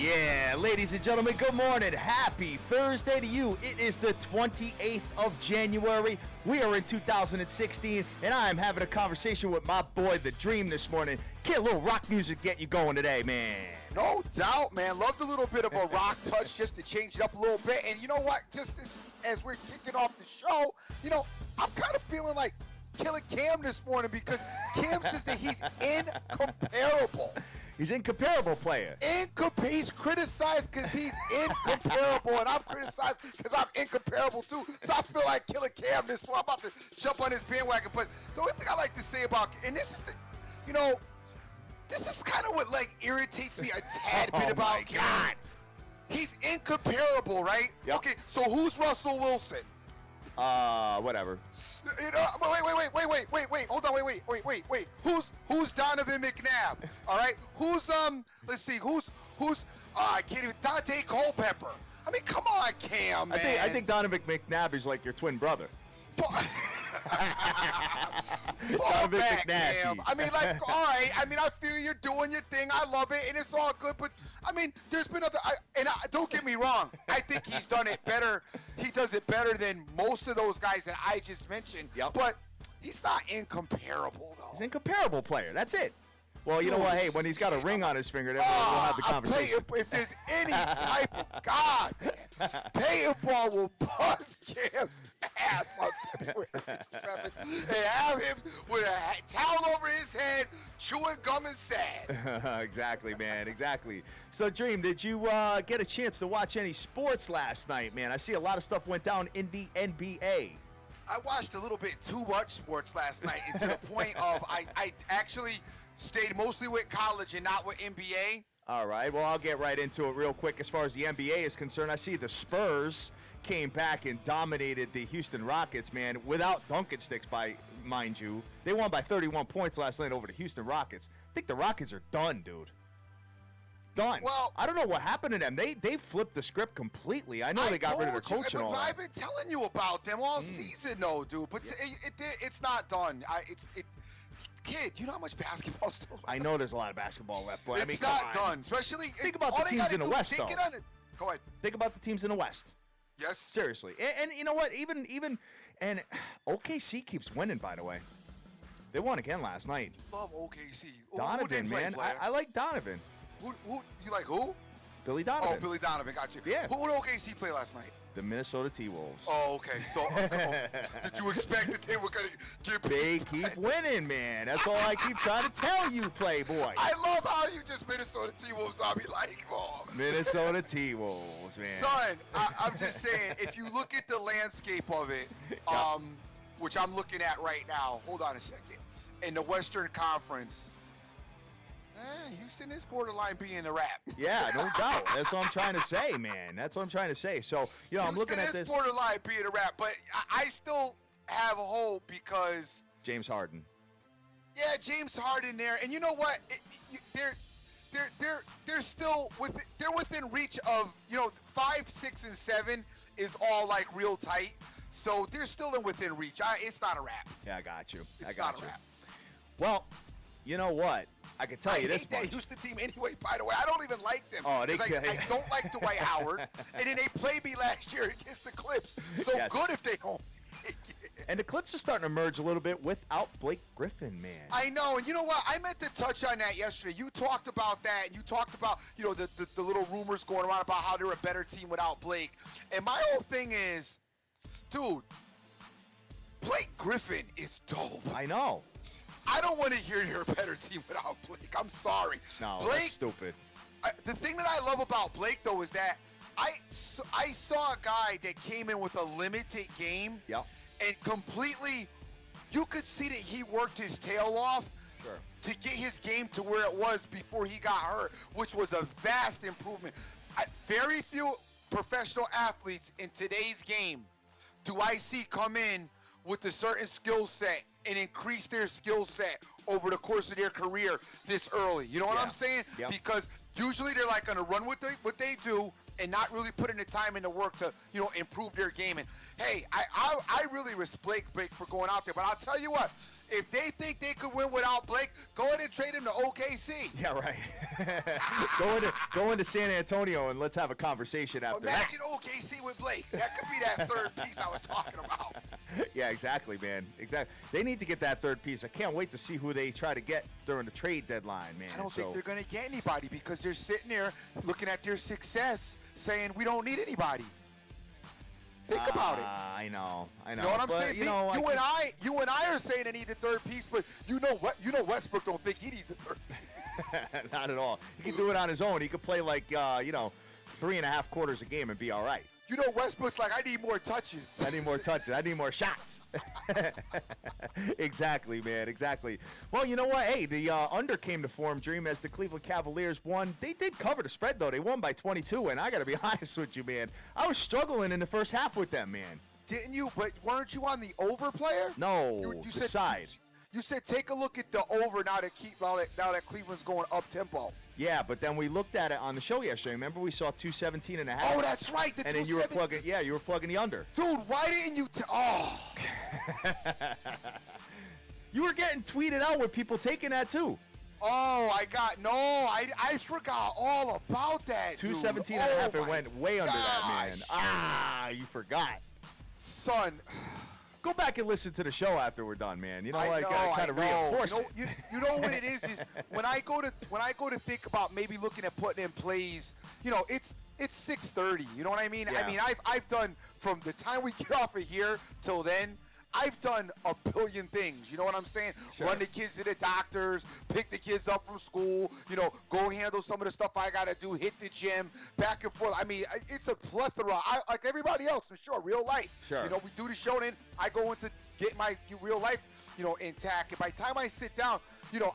Yeah, ladies and gentlemen, good morning. Happy Thursday to you. It is the 28th of January. We are in 2016, and I am having a conversation with my boy, The Dream, this morning. Get a little rock music, get you going today, man. No doubt, man. Loved a little bit of a rock touch just to change it up a little bit. And you know what? Just as we're kicking off the show, I'm kind of feeling like Killer Cam this morning because Cam says that he's incomparable. He's incomparable player. He's criticized because he's incomparable, and I'm criticized because I'm incomparable too. So I feel like Killer Cam this morning. I'm about to jump on his bandwagon. But the only thing I like to say about, and this is this is kind of what irritates me a tad bit about Cam. He's incomparable, right? Yep. Okay, so who's Russell Wilson? Whatever. Wait. Hold on, wait. Who's Donovan McNabb? All right. Who's let's see. Who's I can't even Dante Culpepper. I mean, come on, Cam, man. I think Donovan McNabb is like your twin brother. Donovan McNabb. I mean, all right. I mean, I feel you're doing your thing. I love it, and it's all good. But I mean, there's been other. Don't get me wrong. I think he's done it better. He does it better than most of those guys that I just mentioned. Yep. But he's not incomparable, though. He's an incomparable player. That's it. Well, you know what? Hey, when he's got a ring on his finger, then we'll have the conversation. If there's any type of God, man, Peyton Ball will bust Cam's ass on February 7th and have him with a towel over his head, chewing gum and sad. Exactly, man. Exactly. So, Dream, did you get a chance to watch any sports last night, man? I see a lot of stuff went down in the NBA. I watched a little bit too much sports last night, and to the point of I actually stayed mostly with college and not with NBA. All right, well, I'll get right into it real quick. As far as the NBA is concerned, I see the Spurs came back and dominated the Houston Rockets, man, without dunking sticks, mind you. They won by 31 points last night over the Houston Rockets. I think the Rockets are done, dude. Done. Well, I don't know what happened to them. They flipped the script completely. I know they got rid of their coach and all that. I've been telling you about them all season, though, dude. But it's not done. Kid, you know how much basketball still left? I know there's a lot of basketball left, but it's not done. Especially think about the teams in the West, though. Go ahead. Think about the teams in the West. Yes. Seriously, and you know what? Even and OKC keeps winning. By the way, they won again last night. Love OKC. Donovan, man, I like Donovan. Who you like? Who? Billy Donovan. Oh, Billy Donovan, got you. Yeah. Who did OKC play last night? The Minnesota T-Wolves. Oh, okay. So, did you expect that they were going to get? They keep winning, man. That's all I keep trying to tell you, Playboy. I love how you just Minnesota T-Wolves on me like, oh. Minnesota T-Wolves, man. Son, I'm just saying, if you look at the landscape of it, which I'm looking at right now, hold on a second, in the Western Conference, Houston is borderline being a wrap. Yeah, no doubt. That's what I'm trying to say, man. That's what I'm trying to say. So, I'm looking at this. Houston is borderline being a wrap, but I still have hope because James Harden. Yeah, James Harden there, and you know what? They're still within reach of 5, 6, and 7 is all real tight. So they're still within reach. It's not a wrap. Yeah, I got you. It's not a wrap. Well, you know what? I can tell you this much. I hate that Houston team anyway, by the way. I don't even like them. Oh, I don't like Dwight Howard. And then they played me last year against the Clips. So good if they don't. And the Clips are starting to merge a little bit without Blake Griffin, man. I know. And you know what? I meant to touch on that yesterday. You talked about that. And you talked about, the little rumors going around about how they're a better team without Blake. And my whole thing is, dude, Blake Griffin is dope. I know. I don't want to hear you're a better team without Blake. I'm sorry. No, Blake, that's stupid. The thing that I love about Blake, though, is that I saw a guy that came in with a limited game. Yep. And completely, you could see that he worked his tail off to get his game to where it was before he got hurt, which was a vast improvement. Very few professional athletes in today's game do I see come in with a certain skill set and increase their skill set over the course of their career this early. You know what I'm saying? Yep. Because usually they're going to run what they do, and not really putting the time into work to, improve their game. And hey, I really respect Blake for going out there, but I'll tell you what, if they think they could win without Blake, go ahead and trade him to OKC. Yeah, right. go into San Antonio and let's have a conversation after Imagine OKC with Blake. That could be that third piece I was talking about. Yeah, exactly, man. Exactly. They need to get that third piece. I can't wait to see who they try to get during the trade deadline, man. I don't think they're going to get anybody because they're sitting there looking at their success saying, we don't need anybody. Think about it. I know. You know what I'm saying? You and I are saying they need the third piece, but you know Westbrook don't think he needs a third piece. Not at all. He can do it on his own. He could play like 3.5 quarters a game and be all right. Westbrook's like, I need more touches. I need more touches. I need more shots. Exactly, man. Exactly. Well, you know what? Hey, the under came to form, Dream, as the Cleveland Cavaliers won. They did cover the spread, though. They won by 22, and I got to be honest with you, man. I was struggling in the first half with them, man. Didn't you? But weren't you on the over player? No, you said, side. You said take a look at the over now that Cleveland's going up-tempo. Yeah, but then we looked at it on the show yesterday. Remember, we saw 217.5. Oh, that's right. And then you were plugging the under. Dude, why didn't you? You were getting tweeted out with people taking that too. Oh, I forgot all about that. 217.5. It went way under that, man. You forgot. Son. Go back and listen to the show after we're done, man. I kind of reinforce it. You know what it is when I go to think about maybe looking at putting in plays, it's 6:30. You know what I mean? Yeah. I mean, I've done from the time we get off of here till then. I've done a billion things, you know what I'm saying? Sure. Run the kids to the doctors, pick the kids up from school, go handle some of the stuff I got to do, hit the gym, back and forth. I mean, it's a plethora. Like everybody else, for sure, real life. Sure. We do the show, then I go into get my real life, intact. And by the time I sit down,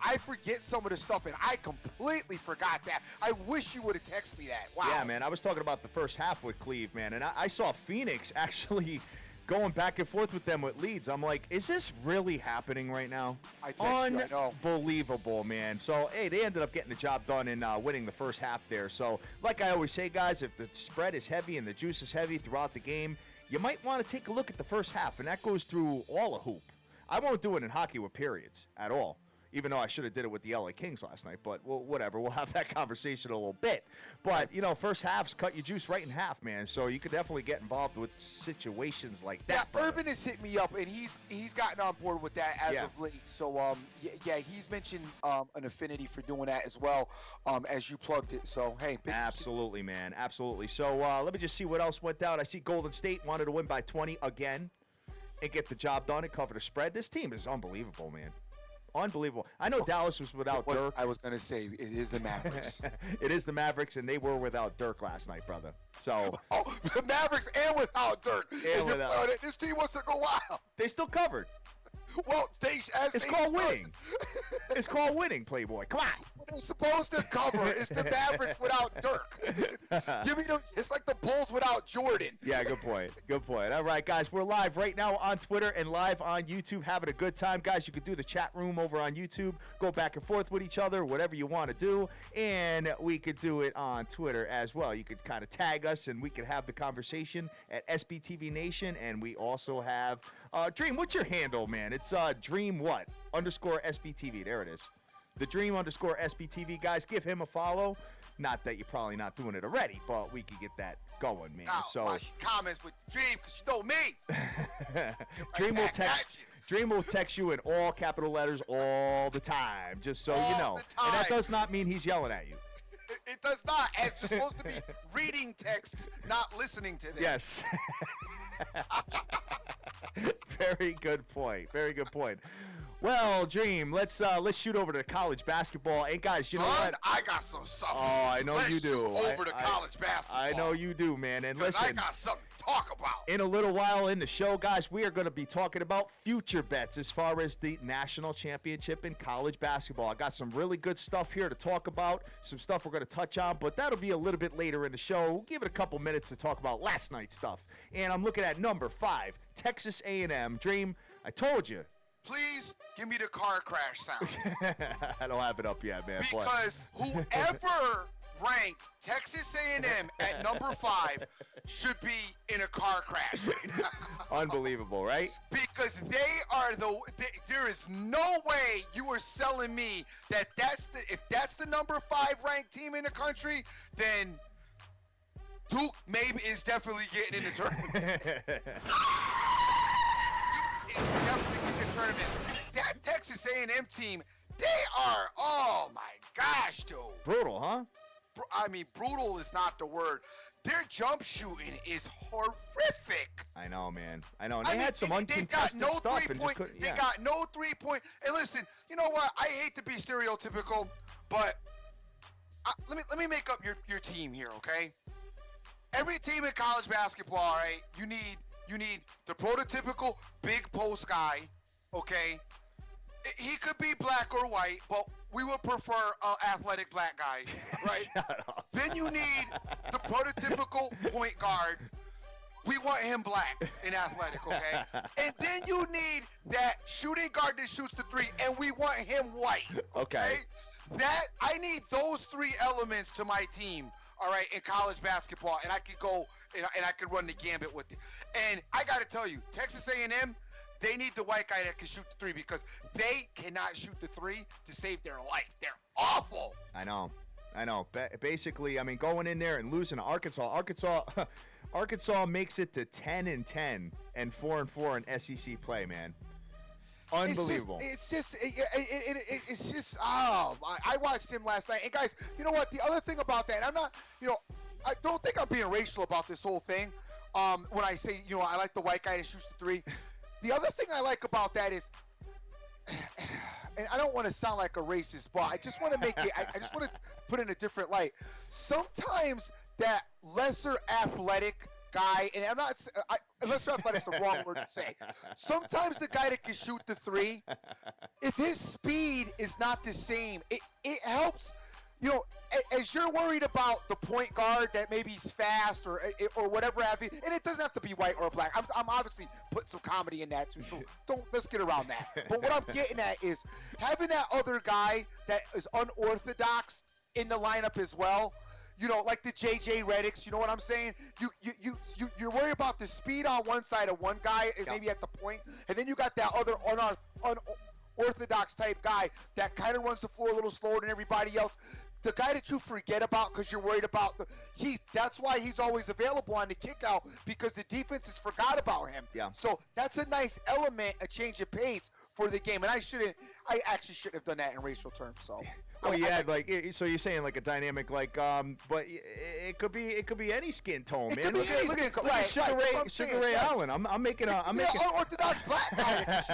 I forget some of the stuff, and I completely forgot that. I wish you would have texted me that. Wow. Yeah, man, I was talking about the first half with Cleve, man, and I saw Phoenix actually – going back and forth with them with leads. I'm like, is this really happening right now? Unbelievable, man. So, hey, they ended up getting the job done and winning the first half there. So, like I always say, guys, if the spread is heavy and the juice is heavy throughout the game, you might want to take a look at the first half, and that goes through all of hoop. I won't do it in hockey with periods at all, even though I should have did it with the LA Kings last night. But whatever, we'll have that conversation in a little bit. But, first halves cut your juice right in half, man. So you could definitely get involved with situations like that. Yeah, Urban has hit me up, and he's gotten on board with that as of late. So, he's mentioned an affinity for doing that as well as you plugged it. So, hey. Absolutely, man. Absolutely. So let me just see what else went down. I see Golden State wanted to win by 20 again and get the job done and cover the spread. This team is unbelievable, man. Unbelievable. I know Dallas was without Dirk. I was going to say, it is the Mavericks. It is the Mavericks, and they were without Dirk last night, brother. So the Mavericks and without Dirk. This team wants to go wild. They still covered. Well, it's called winning. It's called winning, Playboy. Come on. They're supposed to cover. It's the Mavericks without Dirk. It's like the Bulls without Jordan. Yeah, good point. Good point. All right, guys, we're live right now on Twitter and live on YouTube, having a good time. Guys, you could do the chat room over on YouTube, go back and forth with each other, whatever you want to do, and we could do it on Twitter as well. You could kind of tag us, and we could have the conversation at SBTV Nation, and we also have Dream. What's your handle, man? It's Dream what? _ SBTV. There it is. The Dream _ SBTV. Guys, give him a follow. Not that you're probably not doing it already, but we could get that going, man. So comments with Dream, because you know me. Dream will text you in all capital letters all the time, just so you know. And that does not mean he's yelling at you. It does not, as you're supposed to be reading texts, not listening to them. Yes. Very good point. Very good point. Well, Dream, let's shoot over to college basketball. Hey, guys, you know what? I got some something. Oh, I know you do. Over to college basketball. I know you do, man. And listen, I got something to talk about. In a little while in the show, guys, we are going to be talking about future bets as far as the national championship in college basketball. I got some really good stuff here to talk about, some stuff we're going to touch on, but that'll be a little bit later in the show. We'll give it a couple minutes to talk about last night's stuff. And I'm looking at number 5, Texas A&M. Dream, I told you. Please give me the car crash sound. I don't have it up yet, man. Because whoever ranked Texas A&M at number 5 should be in a car crash right now. Unbelievable, right? Because there is no way you are selling me that if that's the number 5 ranked team in the country, then Duke maybe is definitely getting in the tournament. Duke is definitely getting in the tournament. That Texas A&M team, they are, oh my gosh, dude. Brutal, huh? I mean, brutal is not the word. Their jump shooting is horrific. I know, man. I know. And they had some uncontested stuff. And just couldn't, They got no 3-point. And listen, you know what? I hate to be stereotypical, but let me make up your team here, okay? Every team in college basketball, right? You need the prototypical big post guy, okay? He could be black or white, but we would prefer an athletic black guy, right? Then you need the prototypical point guard. We want him black and athletic, okay? And then you need that shooting guard that shoots the 3, and we want him white, okay? I need those 3 elements to my team, all right, in college basketball, and I could go and I could run the gambit with it. And I got to tell you, Texas A&M, they need the white guy that can shoot the 3 because they cannot shoot the 3 to save their life. They're awful. I know. Basically, I mean, going in there and losing to Arkansas makes it to 10-10 and 4-4 in SEC play, man. Unbelievable. It's just, I watched him last night. And guys, you know what? The other thing about that, I'm not, I don't think I'm being racial about this whole thing. When I say, I like the white guy that shoots the 3. The other thing I like about that is, and I don't want to sound like a racist, but I just want to make it, I just want to put it in a different light. Sometimes that lesser athletic guy, and lesser athletic is the wrong word to say. Sometimes the guy that can shoot the 3, if his speed is not the same, it helps. As you're worried about the point guard that maybe he's fast or whatever have you, and it doesn't have to be white or black. I'm obviously putting some comedy in that too, so let's get around that. But what I'm getting at is having that other guy that is unorthodox in the lineup as well. Like the JJ Reddicks, you know what I'm saying? You're worried about the speed on one side of one guy, maybe at the point, and then you got that other unorthodox type guy that kind of runs the floor a little slower than everybody else. The guy that you forget about because you're worried about that's why he's always available on the kick out, because the defense has forgot about him. Yeah. So that's a nice element, a change of pace for the game. And I actually shouldn't have done that in racial terms. So. Well, so you're saying like a dynamic, but it could be any skin tone, man. Look at Sugar Ray Allen. I'm making unorthodox black guy.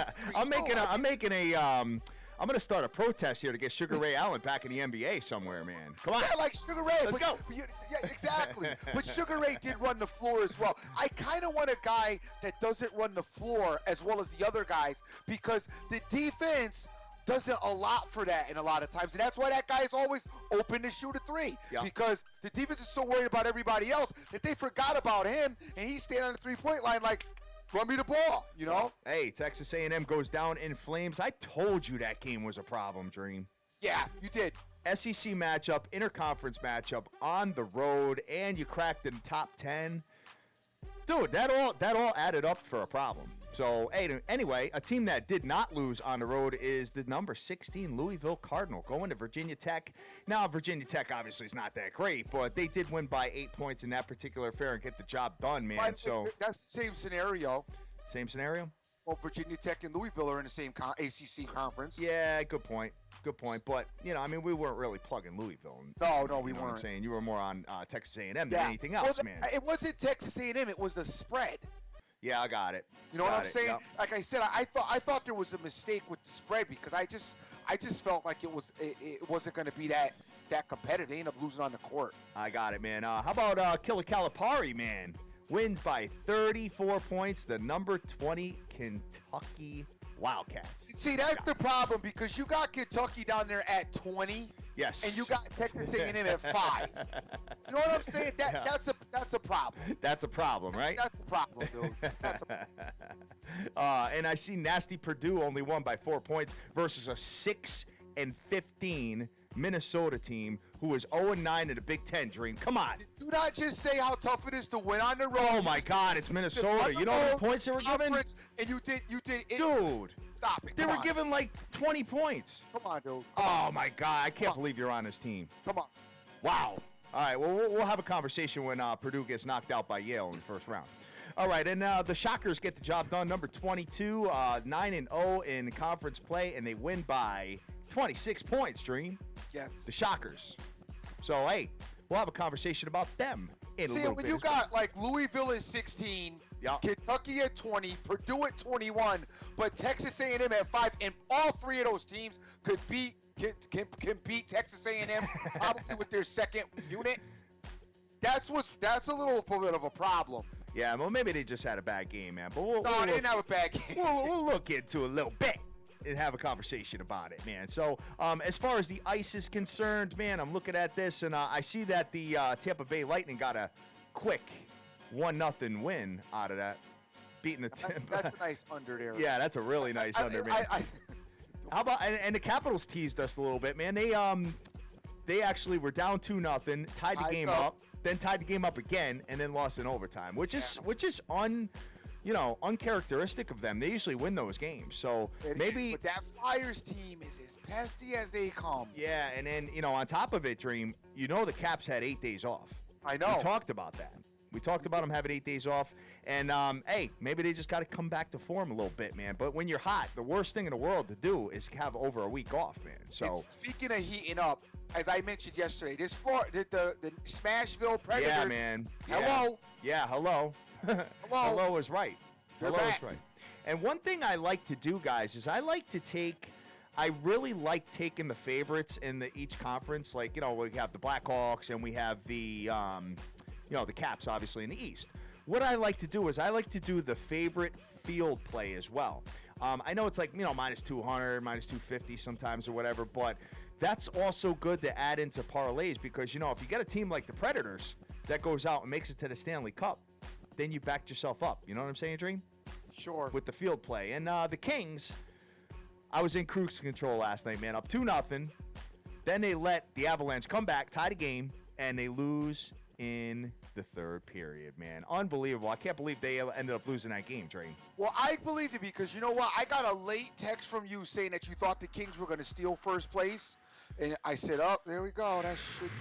I'm going to start a protest here to get Sugar Ray Allen back in the NBA somewhere, man. Come on. Yeah, like Sugar Ray. Let's go. Yeah, exactly. But Sugar Ray did run the floor as well. I kind of want a guy that doesn't run the floor as well as the other guys, because the defense doesn't allot for that in a lot of times. And that's why that guy is always open to shoot a 3. Yeah. Because the defense is so worried about everybody else that they forgot about him, and he's standing on the 3-point line like, run me the ball, Hey, Texas A&M goes down in flames. I told you that game was a problem, Dream. Yeah, you did. SEC matchup, interconference matchup on the road, and you cracked in top 10. Dude, that all added up for a problem. So, anyway, a team that did not lose on the road is the number 16 Louisville Cardinal going to Virginia Tech. Now, Virginia Tech obviously is not that great, but they did win by 8 points in that particular affair and get the job done, man. So that's the same scenario. Same scenario? Well, Virginia Tech and Louisville are in the same ACC conference. Yeah, good point. But, we weren't really plugging Louisville. No, we weren't. What I'm saying? You were more on Texas A&M than anything else, man. It wasn't Texas A&M. It was the spread. Yeah, I got it. You know what I'm saying? Yep. Like I said, I thought there was a mistake with the spread, because I just felt like it wasn't going to be that competitive. They ended up losing on the court. I got it, man. How about Killer Calipari, man? Wins by 34 points. The number 20 Kentucky Wildcats. See, that's the problem, because you got Kentucky down there at 20. Yes. And you got Texas A&M at 5. You know what I'm saying? That's a problem. That's a problem, right? That's a problem, dude. And I see nasty Purdue only won by 4 points versus a 6-15 Minnesota team who is 0-9 in the Big Ten, Dream. Come on. Do not just say how tough it is to win on the road. Oh, my God, it's Minnesota. You know how many points they were given? And you did it. Dude. Stop it. They were given like 20 points. Come on, dude. Oh, my God. I can't believe you're on this team. Come on. Wow. All right, well, we'll have a conversation when Purdue gets knocked out by Yale in the first round. All right, and the Shockers get the job done. Number 22, 9-0 in conference play, and they win by 26 points, Dream. Yes. The Shockers. So, hey, we'll have a conversation about them in a little bit. See, when you got like Louisville at 16, Kentucky at 20, Purdue at 21, but Texas A&M at 5, and all three of those teams could beat can beat Texas A&M probably with their second unit. That's a little bit of a problem. Yeah, well, maybe they just had a bad game, man. But they didn't have a bad game. We'll look into a little bit and have a conversation about it, man. So, as far as the ice is concerned, man, I'm looking at this, and I see that the Tampa Bay Lightning got a quick 1-0 win out of that, beating the Tampa. That's a nice under there. Yeah, that's a really nice under, man. How about and the Capitals teased us a little bit, man. They actually were down 2-0, tied the game up, then tied the game up again, and then lost in overtime, which is uncharacteristic of them. They usually win those games. So maybe but that Flyers team is as pesty as they come. Yeah, and then on top of it, Dream, the Caps had 8 days off. I know. We talked about that. We talked about them having 8 days off, and hey, maybe they just got to come back to form a little bit, man. But when you're hot, the worst thing in the world to do is have over a week off, man. So and speaking of heating up, as I mentioned yesterday, the Nashville Predators. Yeah, man. Hello. Yeah, hello. Hello. Hello is right. They're hello back. is right. And one thing I like to do, guys, is I really like taking the favorites in each conference. Like, we have the Blackhawks and we have the the Caps, obviously, in the East. What I like to do is I like to do the favorite field play as well. I know it's like, minus 200, minus 250 sometimes or whatever, but that's also good to add into parlays because, if you get a team like the Predators that goes out and makes it to the Stanley Cup, then you backed yourself up. You know what I'm saying, Dream? Sure. With the field play. And the Kings, I was in cruise control last night, man, up 2-0. Then they let the Avalanche come back, tie the game, and they lose in the third period, man. Unbelievable. I can't believe they ended up losing that game, Dre. Well, I believed it because you know what? I got a late text from you saying that you thought the Kings were going to steal first place. And I said, oh, there we go. That should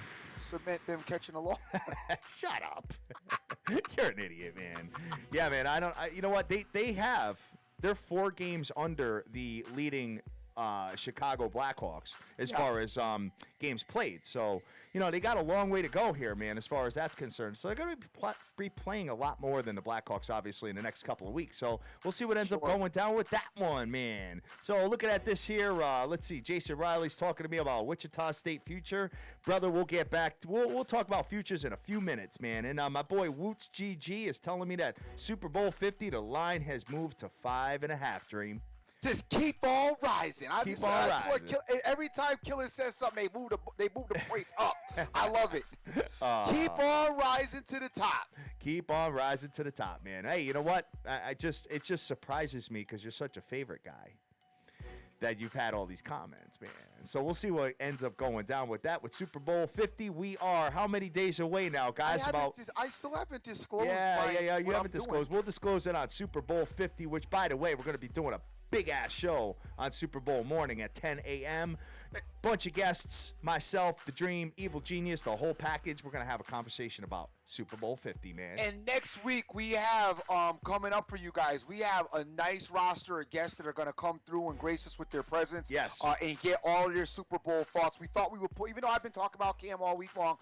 cement them catching a loss. Shut up. You're an idiot, man. Yeah, man. You know what? They're 4 games under the leading Chicago Blackhawks as far as games played. So, they got a long way to go here, man, as far as that's concerned. So they're going to be playing a lot more than the Blackhawks, obviously, in the next couple of weeks. So we'll see what ends up going down with that one, man. So looking at this here, let's see. Jason Riley's talking to me about Wichita State future. Brother, we'll get back. We'll talk about futures in a few minutes, man. And my boy Woots GG is telling me that Super Bowl 50, the line has moved to 5.5, Dream. Just keep on rising. Keep on rising. Every time Killer says something, they move the points up. I love it. Keep on rising to the top. Keep on rising to the top, man. Hey, you know what? It just surprises me because you're such a favorite guy that you've had all these comments, man. So we'll see what ends up going down with that. With Super Bowl 50, we are how many days away now, guys? I still haven't disclosed. Yeah. You haven't disclosed. We'll disclose it on Super Bowl 50, which, by the way, we're going to be doing a big-ass show on Super Bowl morning at 10 a.m. Bunch of guests, myself, The Dream, Evil Genius, the whole package. We're going to have a conversation about Super Bowl 50, man. And next week, we have coming up for you guys, we have a nice roster of guests that are going to come through and grace us with their presence. Yes. And get all of their Super Bowl thoughts. We thought we would pull, even though I've been talking about Cam all week long,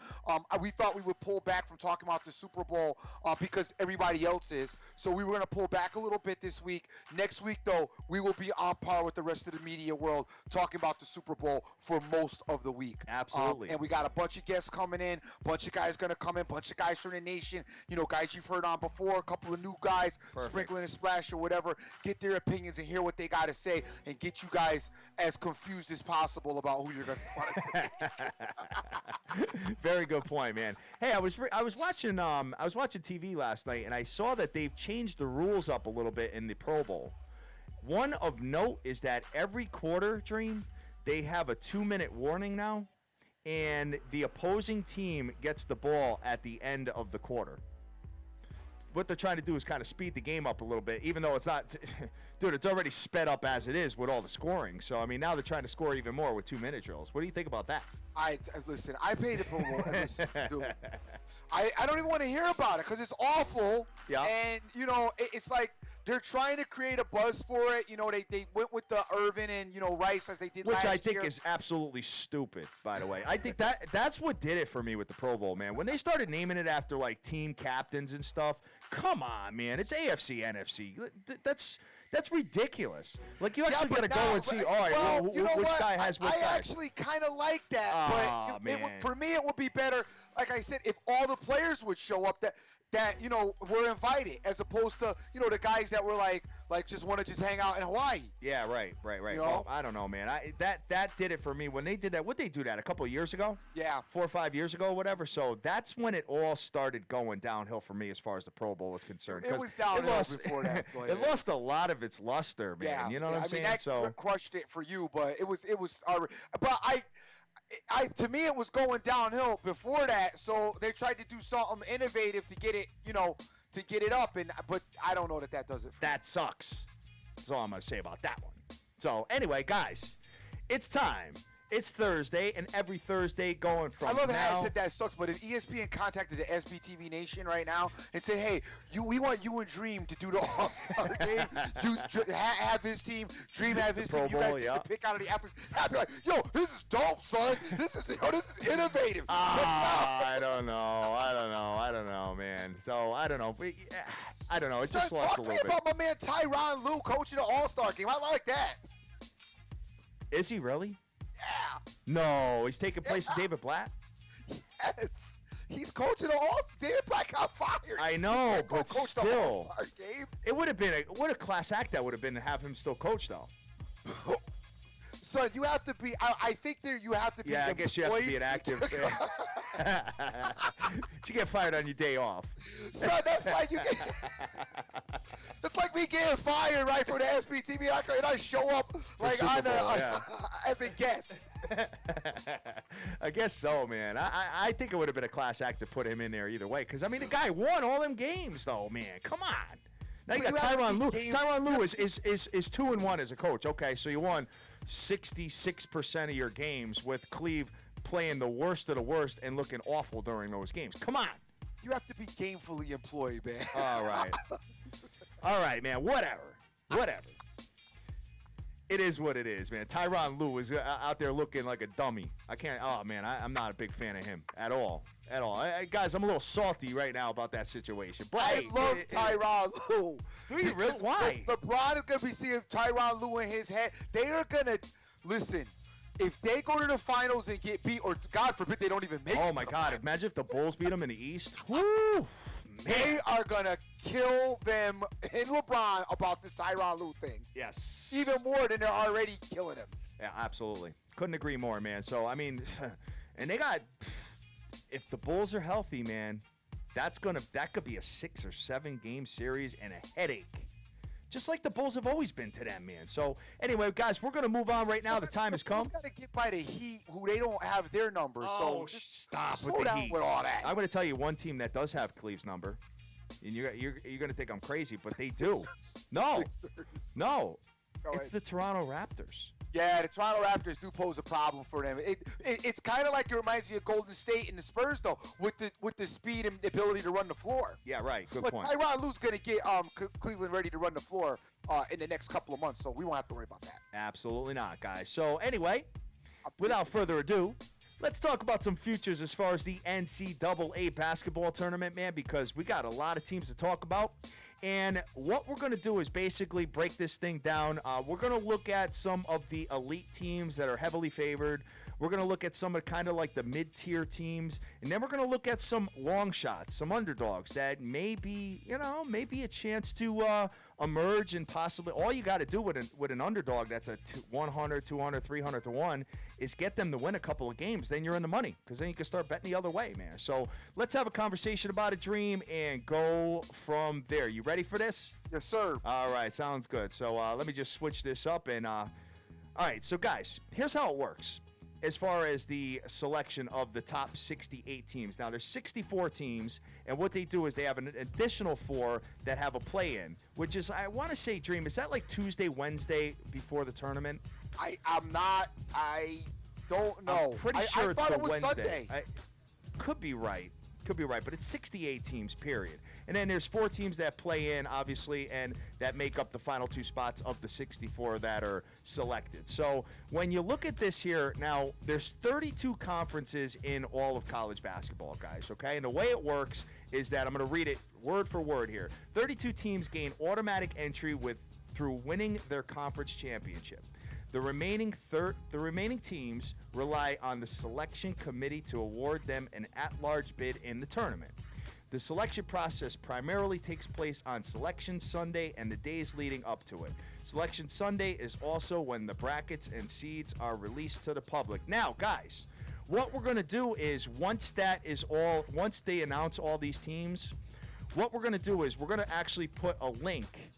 we thought we would pull back from talking about the Super Bowl because everybody else is. So we were going to pull back a little bit this week. Next week, though, we will be on par with the rest of the media world talking about the Super Bowl for most of the week. Absolutely. And we got a bunch of guests coming in, bunch of guys going to come in, bunch of guys from the nation, guys you've heard on before, a couple of new guys, sprinkling a splash or whatever, get their opinions and hear what they got to say and get you guys as confused as possible about who you're going to take. Very good point, man. Hey, I was watching TV last night and I saw that they've changed the rules up a little bit in the Pro Bowl. One of note is that every quarter, Dream, they have a 2-minute warning now. and the opposing team gets the ball at the end of the quarter. What they're trying to do is kind of speed the game up a little bit, even though it's not, dude, it's already sped up as it is with all the scoring. So, I mean, now they're trying to score even more with 2-minute drills. What do you think about that? Listen, I paid the promo. Listen, dude, I don't even want to hear about it because it's awful. Yeah. And, you know, it's like they're trying to create a buzz for it. You know, they went with the Irvin and, you know, Rice as they did last year. Which I think is absolutely stupid, by the way. I think that's what did it for me with the Pro Bowl, man. When they started naming it after, like, team captains and stuff, come on, man. It's AFC, NFC. That's ridiculous. Like, you actually got to go and see, all right, well, you know which what? guy has what guy. I actually kind of like that. But for me, it would be better, like I said, if all the players would show up that you know, were invited, as opposed to, you know, the guys that were like just want to just hang out in Hawaii. Yeah, right. You know? Well, I don't know, man. That did it for me when they did that. What they do that a couple of years ago? Yeah, 4 or 5 years ago, whatever. So that's when it all started going downhill for me as far as the Pro Bowl was concerned. It was downhill before that. It lost a lot of its luster, man. Yeah, you know what I'm saying? That crushed it for you, but it was. But to me, it was going downhill before that. So they tried to do something innovative to get it, you know, to get it up. But I don't know that does it. That sucks. That's all I'm gonna say about that one. So anyway, guys, it's time. It's Thursday, and every Thursday going from now. I love how I said that sucks, but if ESPN contacted the SBTV Nation right now and say, hey, we want you and Dream to do the All-Star game. You have his team, Dream have his team. You guys get to pick out of the athletes. I'd be like, yo, this is dope, son. This is innovative. I don't know, man. So I don't know. I don't know. It just lost a little bit. Talk to me about my man Tyronn Lue coaching the All-Star game. I like that. Is he really? Yeah. No, he's taking place of David Blatt? Yes. He's coaching the All-Star. David Blatt got fired. I know, but still. The All-Star game. It would have been what a class act that would have been to have him still coach, though. Son, you have to be. I think you have to be. Yeah, I guess you have to be an active. You get fired on your day off. Son, that's like you get. That's like me getting fired right for the SBTV, and I show up like as a guest. I guess so, man. I think it would have been a class act to put him in there either way, because I mean the guy won all them games, though, man. Come on. Now you got Tyronn Lue. Tyronn Lue is 2-1 as a coach. Okay, so you won 66% of your games with Cleve playing the worst of the worst and looking awful during those games. Come on. You have to be gainfully employed, man. All right. All right, man. Whatever. It is what it is, man. Tyronn Lue is out there looking like a dummy. I'm not a big fan of him at all. Guys, I'm a little salty right now about that situation. But I love Tyronn Lue. Do you really? Why? LeBron is going to be seeing Tyronn Lue in his head. They are going to, listen, if they go to the finals and get beat, or God forbid they don't even make it. Oh, my God. Imagine if the Bulls beat them in the East. Woo! Man. They are going to kill them and LeBron about this Tyronn Lue thing. Yes. Even more than they're already killing him. Yeah, absolutely. Couldn't agree more, man. So, I mean, and they got, if the Bulls are healthy, man, that could be a 6 or 7 game series and a headache. Just like the Bulls have always been to them, man. So, anyway, guys, we're going to move on right now. The time has come. Got to get by the Heat, who they don't have their number. Oh, so stop slow with the down Heat. with all that. I'm going to tell you one team that does have Cleve's number. And you're going to think I'm crazy, but they do. No. It's the Toronto Raptors. Yeah, the Toronto Raptors do pose a problem for them. It's kind of like it reminds me of Golden State and the Spurs, though, with the speed and the ability to run the floor. Yeah, right. Good point. But Tyronn Lue's going to get Cleveland ready to run the floor in the next couple of months, so we won't have to worry about that. Absolutely not, guys. So anyway, without further ado, let's talk about some futures as far as the NCAA basketball tournament, man, because we got a lot of teams to talk about. And what we're going to do is basically break this thing down. We're going to look at some of the elite teams that are heavily favored. We're going to look at some of kind of like the mid-tier teams. And then we're going to look at some long shots, some underdogs that may be a chance to emerge and possibly all you got to do with an underdog that's a 100, 200, 300 to 1 is get them to win a couple of games. Then you're in the money because then you can start betting the other way, man. So let's have a conversation about a dream and go from there. You ready for this? Yes, sir. All right, sounds good. So let me just switch this up. And all right, so guys, here's how it works. as far as the selection of the top 68 teams. Now, there's 64 teams, and what they do is they have an additional 4 that have a play-in, which is, I want to say, Dream, is that like Tuesday, Wednesday before the tournament? I don't know. I'm pretty sure it's the Wednesday. Sunday. Could be right, but it's 68 teams, period. And then there's 4 teams that play in, obviously, and that make up the final 2 spots of the 64 that are selected. So when you look at this here, now there's 32 conferences in all of college basketball, guys, okay? And the way it works is that, I'm going to read it word for word here. 32 teams gain automatic entry through winning their conference championship. The remaining teams rely on the selection committee to award them an at-large bid in the tournament. The selection process primarily takes place on Selection Sunday and the days leading up to it. Selection Sunday is also when the brackets and seeds are released to the public. Now, guys, what we're going to do is once they announce all these teams, what we're going to do is we're going to actually put a link.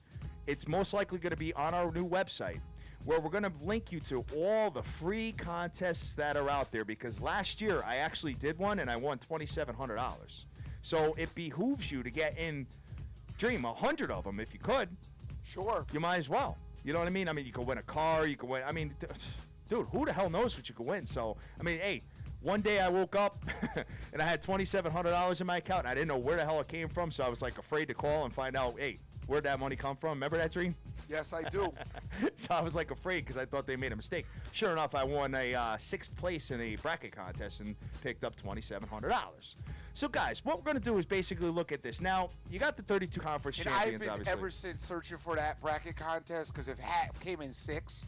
It's most likely going to be on our new website, where we're going to link you to all the free contests that are out there, because last year I actually did one and I won $2,700. So it behooves you to get in, Dream, 100 of them if you could. Sure. You might as well. You know what I mean? I mean, you could win a car. You could win. I mean, dude, who the hell knows what you could win? So, I mean, hey, one day I woke up and I had $2,700 in my account, and I didn't know where the hell it came from. So I was like afraid to call and find out, hey, where'd that money come from? Remember that, Dream? Yes, I do. So I was like afraid because I thought they made a mistake. Sure enough, I won a 6th place in a bracket contest and picked up $2,700. So, guys, what we're going to do is basically look at this. Now, you got the 32 conference champions, I've been obviously. ever since searching for that bracket contest, because if Hat came in 6.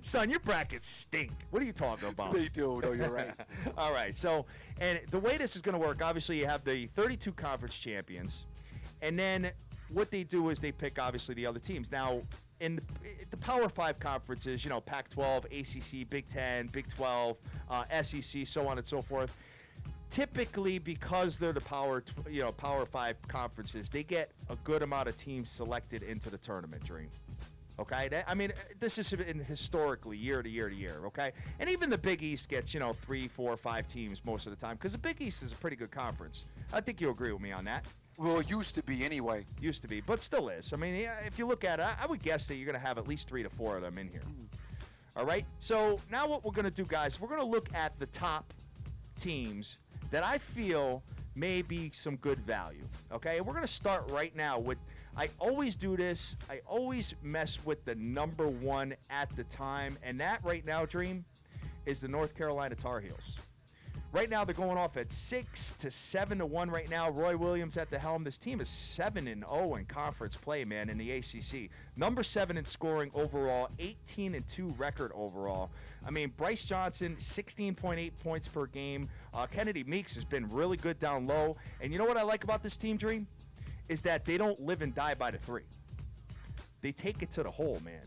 Son, your brackets stink. What are you talking about? They do. No, you're right. All right. So, and the way this is going to work, obviously, you have the 32 conference champions, and then what they do is they pick, obviously, the other teams. Now, in the Power 5 conferences, you know, Pac-12, ACC, Big 10, Big 12, SEC, so on and so forth, typically, because they're the Power 5 conferences, they get a good amount of teams selected into the tournament, Dream. Okay? I mean, this has been historically year to year to year, okay? And even the Big East gets, 3, 4, 5 teams most of the time, because the Big East is a pretty good conference. I think you'll agree with me on that. Well, it used to be anyway. Used to be, but still is. I mean, if you look at it, I would guess that you're going to have at least 3 to 4 of them in here. All right? So now what we're going to do, guys, we're going to look at the top teams that I feel may be some good value, okay? And we're going to start right now with, I always do this, I always mess with the number 1 at the time, and that right now, Dream, is the North Carolina Tar Heels. Right now, they're going off at 6 to 7 to 1 right now. Roy Williams at the helm. This team is 7-0 in conference play, man, in the ACC. Number 7 in scoring overall, 18-2 record overall. I mean, Bryce Johnson, 16.8 points per game. Kennedy Meeks has been really good down low. And you know what I like about this team, Dream? Is that they don't live and die by the 3. They take it to the hole, man.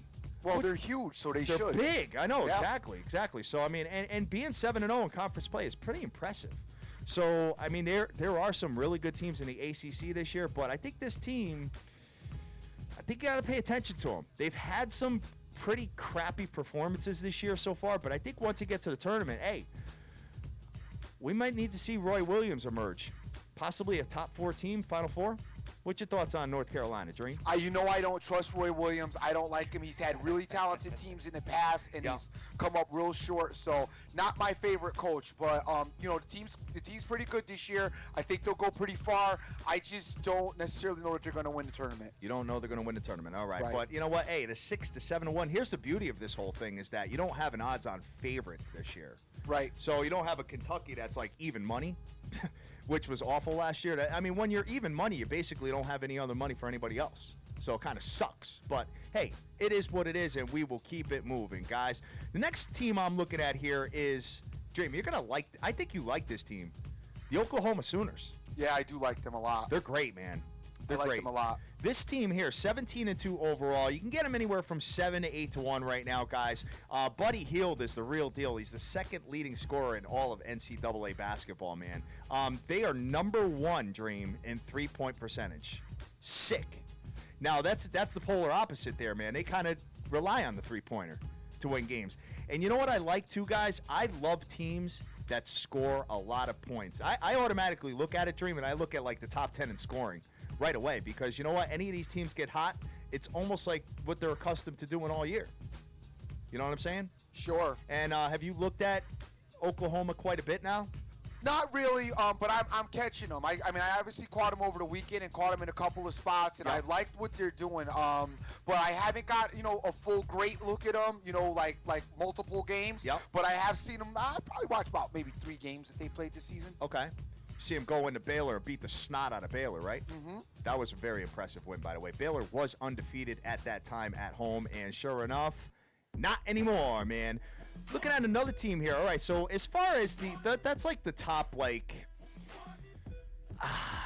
Well, they're huge, so they're should. They're big. I know, yeah. Exactly. So, I mean, and being 7-0 in conference play is pretty impressive. So, I mean, there are some really good teams in the ACC this year, but I think this team, I think you got to pay attention to them. They've had some pretty crappy performances this year so far, but I think once you get to the tournament, hey, we might need to see Roy Williams emerge. Possibly a top 4 team, Final 4. What's your thoughts on North Carolina, Dream? I don't trust Roy Williams. I don't like him. He's had really talented teams in the past, and he's come up real short. So not my favorite coach, but the team's pretty good this year. I think they'll go pretty far. I just don't necessarily know that they're going to win the tournament. You don't know they're going to win the tournament, all right. But you know what? Hey, the 6 to 7 to 1. Here's the beauty of this whole thing is that you don't have an odds-on favorite this year. Right. So you don't have a Kentucky that's like even money. Which was awful last year. I mean, when you're even money, you basically don't have any other money for anybody else. So it kind of sucks. But, hey, it is what it is, and we will keep it moving, guys. The next team I'm looking at here is, Dream, you're going to like, I think you like this team, the Oklahoma Sooners. Yeah, I do like them a lot. They're great, man. They're I like great. them a lot. This team here, 17-2 overall. You can get them anywhere from 7 to 8 to 1 right now, guys. Buddy Hield is the real deal. He's the second leading scorer in all of NCAA basketball, man. They are number 1, Dream, in 3-point percentage. Sick. Now, that's the polar opposite there, man. They kind of rely on the 3-pointer. to win games. And you know what I like too, guys? I love teams that score a lot of points. I automatically look at it, Dream, and I look at like the top 10 in scoring right away, because you know what? Any of these teams get hot, it's almost like what they're accustomed to doing all year. You know what I'm saying? Sure. And have you looked at Oklahoma quite a bit now? Not really, but I'm catching them. I mean, I obviously caught them over the weekend and caught them in a couple of spots, and I liked what they're doing. But I haven't got, a full great look at them, like multiple games. Yep. But I have seen them. I probably watched about maybe 3 games that they played this season. Okay. See him go into Baylor and beat the snot out of Baylor, right? Mm-hmm. That was a very impressive win, by the way. Baylor was undefeated at that time at home, and sure enough, not anymore, man. Looking at another team here. All right, so as far as that's like the top,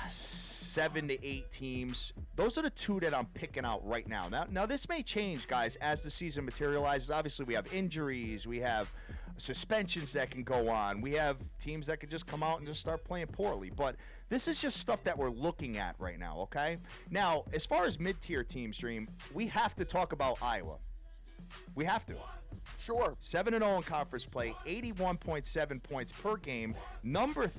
7 to 8 teams. Those are the 2 that I'm picking out right now. Now this may change, guys, as the season materializes. Obviously, we have injuries. We have suspensions that can go on. We have teams that could just come out and just start playing poorly. But this is just stuff that we're looking at right now, okay? Now, as far as mid-tier teams, Dream, we have to talk about Iowa. We have to. Sure. 7-0 in conference play, 81.7 points per game, number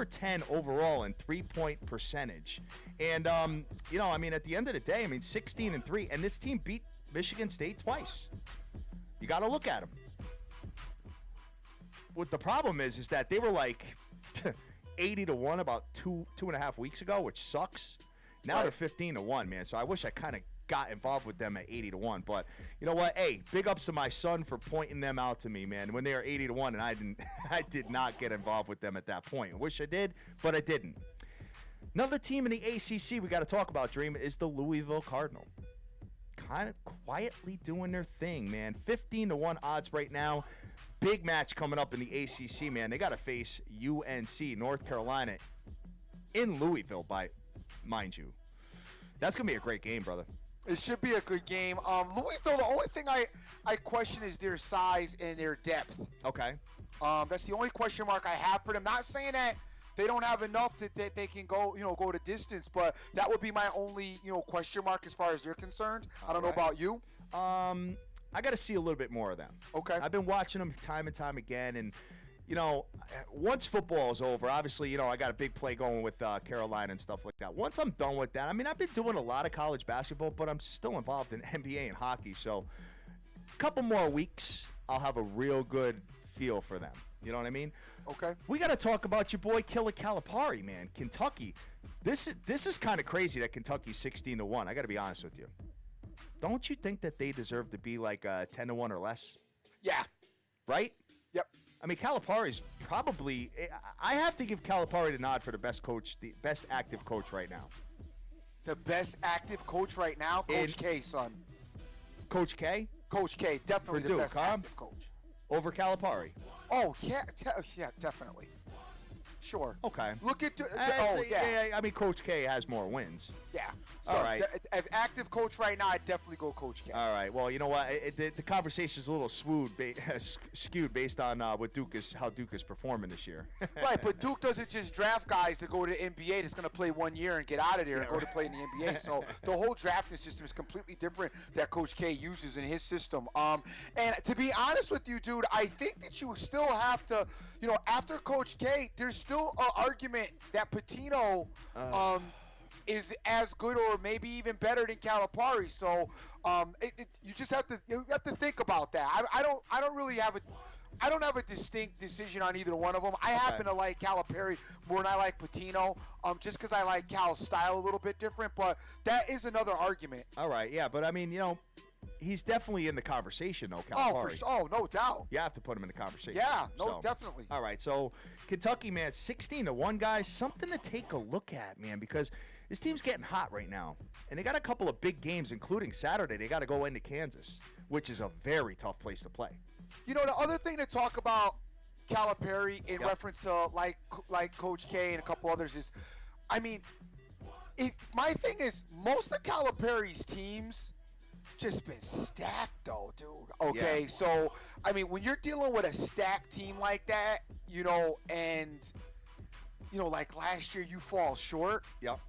10 overall in 3-point percentage. And, at the end of the day, 16-3, and this team beat Michigan State twice. You got to look at them. What the problem is that they were like 80-1 about 2.5 weeks ago, which sucks. Now they're 15-1, man. So I wish I kind of got involved with them at 80-1, but you know what? Hey, big ups to my son for pointing them out to me, man. When they were 80-1, and I did not get involved with them at that point. I wish I did, but I didn't. Another team in the ACC we got to talk about, Dream, is the Louisville Cardinal. Kind of quietly doing their thing, man. 15-1 odds right now. Big match coming up in the ACC, man. They got to face UNC, North Carolina, in Louisville, mind you. That's gonna be a great game, brother. It should be a good game. Louisville, the only thing I question is their size and their depth. Okay. That's the only question mark I have for them. Not saying that they don't have enough that they can go the distance, but that would be my only, question mark as far as they're concerned. I don't know about you. I got to see a little bit more of them. Okay. I've been watching them time and time again, and once football is over, obviously, I got a big play going with Carolina and stuff like that. Once I'm done with that, I've been doing a lot of college basketball, but I'm still involved in NBA and hockey. So a couple more weeks, I'll have a real good feel for them. You know what I mean? Okay. We got to talk about your boy Killer Calipari, man. Kentucky. This is kind of crazy that Kentucky's 16-1. I got to be honest with you. Don't you think that they deserve to be like 10-1 or less? Yeah. Right? Yep. Calipari's probably – I have to give Calipari the nod for the best coach, the best active coach right now. The best active coach right now? Coach K, son. Coach K? Coach K, definitely for the Duke, best active coach. Over Calipari? Oh, yeah, definitely. Sure. Okay. Look at Coach K has more wins. Yeah. So all right. As active coach right now, I'd definitely go Coach K. All right. Well, you know what? The conversation is a little skewed based on how Duke is performing this year. Right, but Duke doesn't just draft guys to go to the NBA that's going to play 1 year and get out of there and go to play in the NBA. So the whole drafting system is completely different that Coach K uses in his system. And to be honest with you, dude, I think that you still have to, after Coach K, there's still an argument that Pitino is as good or maybe even better than Calipari. So you just have to think about that. I don't have a distinct decision on either one of them. I happen to like Calipari more than I like Pitino, just because I like Cal's style a little bit different. But that is another argument. All right, yeah, but he's definitely in the conversation, though, Calipari. Oh, no doubt. You have to put him in the conversation. Yeah, definitely. All right, so Kentucky, man, 16-1, guys, something to take a look at, man, because this team's getting hot right now. And they got a couple of big games, including Saturday. They got to go into Kansas, which is a very tough place to play. The other thing to talk about Calipari in reference to like Coach K and a couple others is, my thing is most of Calipari's teams just been stacked though, dude. Okay, so when you're dealing with a stacked team like that, and like last year you fall short. Yep.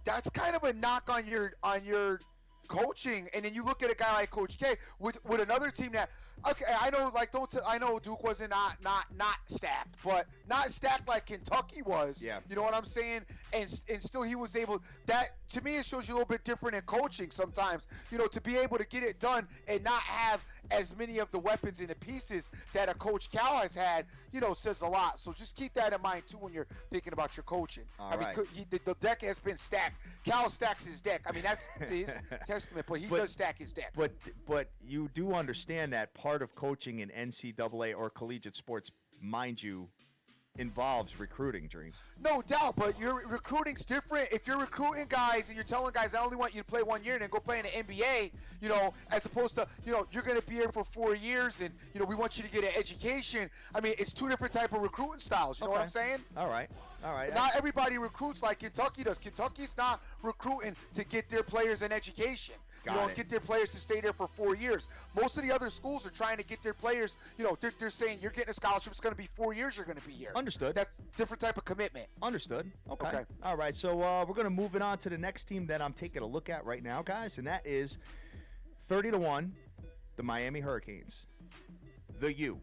That's kind of a knock on your coaching, and then you look at a guy like Coach K with another team that, okay, I know, like, I know Duke wasn't not stacked, but not stacked like Kentucky was. Yeah. You know what I'm saying? And still he was able. That, to me, it shows you a little bit different in coaching sometimes. You know, to be able to get it done and not have as many of the weapons and the pieces that a Coach Cal has had, you know, says a lot. So just keep that in mind too when you're thinking about your coaching. All right. The deck has been stacked. Cal stacks his deck. I mean, that's to his testament, but he does stack his deck. But you do understand that part of coaching in NCAA or collegiate sports, mind you, involves recruiting, Dream. No doubt, but your recruiting's different. If you're recruiting guys and you're telling guys, I only want you to play 1 year and then go play in the NBA, you know, as opposed to, you know, you're going to be here for 4 years and, you know, we want you to get an education. I mean, it's two different type of recruiting styles. You know what I'm saying? All right. Not everybody recruits like Kentucky does. Kentucky's not recruiting to get their players an education. Get their players to stay there for 4 years. Most of the other schools are trying to get their players, you know, they're saying you're getting a scholarship. It's going to be 4 years you're going to be here. Understood. That's different type of commitment. Understood. Okay. All right, so we're going to move it on to the next team that I'm taking a look at right now, guys, and that is 30-1, the Miami Hurricanes. The U.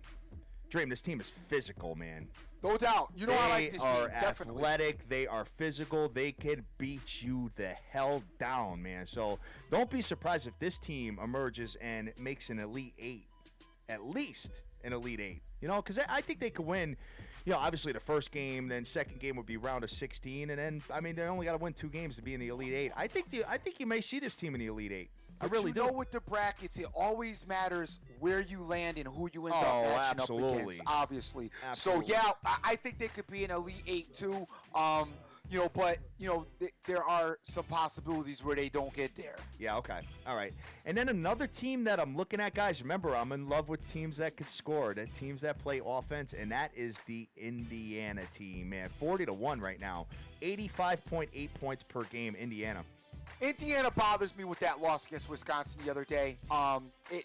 Dream, this team is physical, man. No doubt. You know, I like this team. They are Definitely. athletic. They are physical. They can beat you the hell down, man. So don't be surprised if this team emerges and makes an Elite Eight. At least an Elite Eight. You know, because I think they could win, you know, obviously the first game, then second game would be round of 16. And then, I mean, they only got to win 2 games to be in the Elite Eight. I think you may see this team in the Elite Eight. But I really do. You know, with the brackets, it always matters where you land and who you end up matching up against, obviously. Absolutely. So, yeah, I think they could be an Elite Eight, too. You know, but, you know, there are some possibilities where they don't get there. Yeah, okay. All right. And then another team that I'm looking at, guys, remember, I'm in love with teams that could score, the teams that play offense, and that is the Indiana team, man. 40-1 right now. 85.8 points per game, Indiana. Indiana bothers me with that loss against Wisconsin the other day.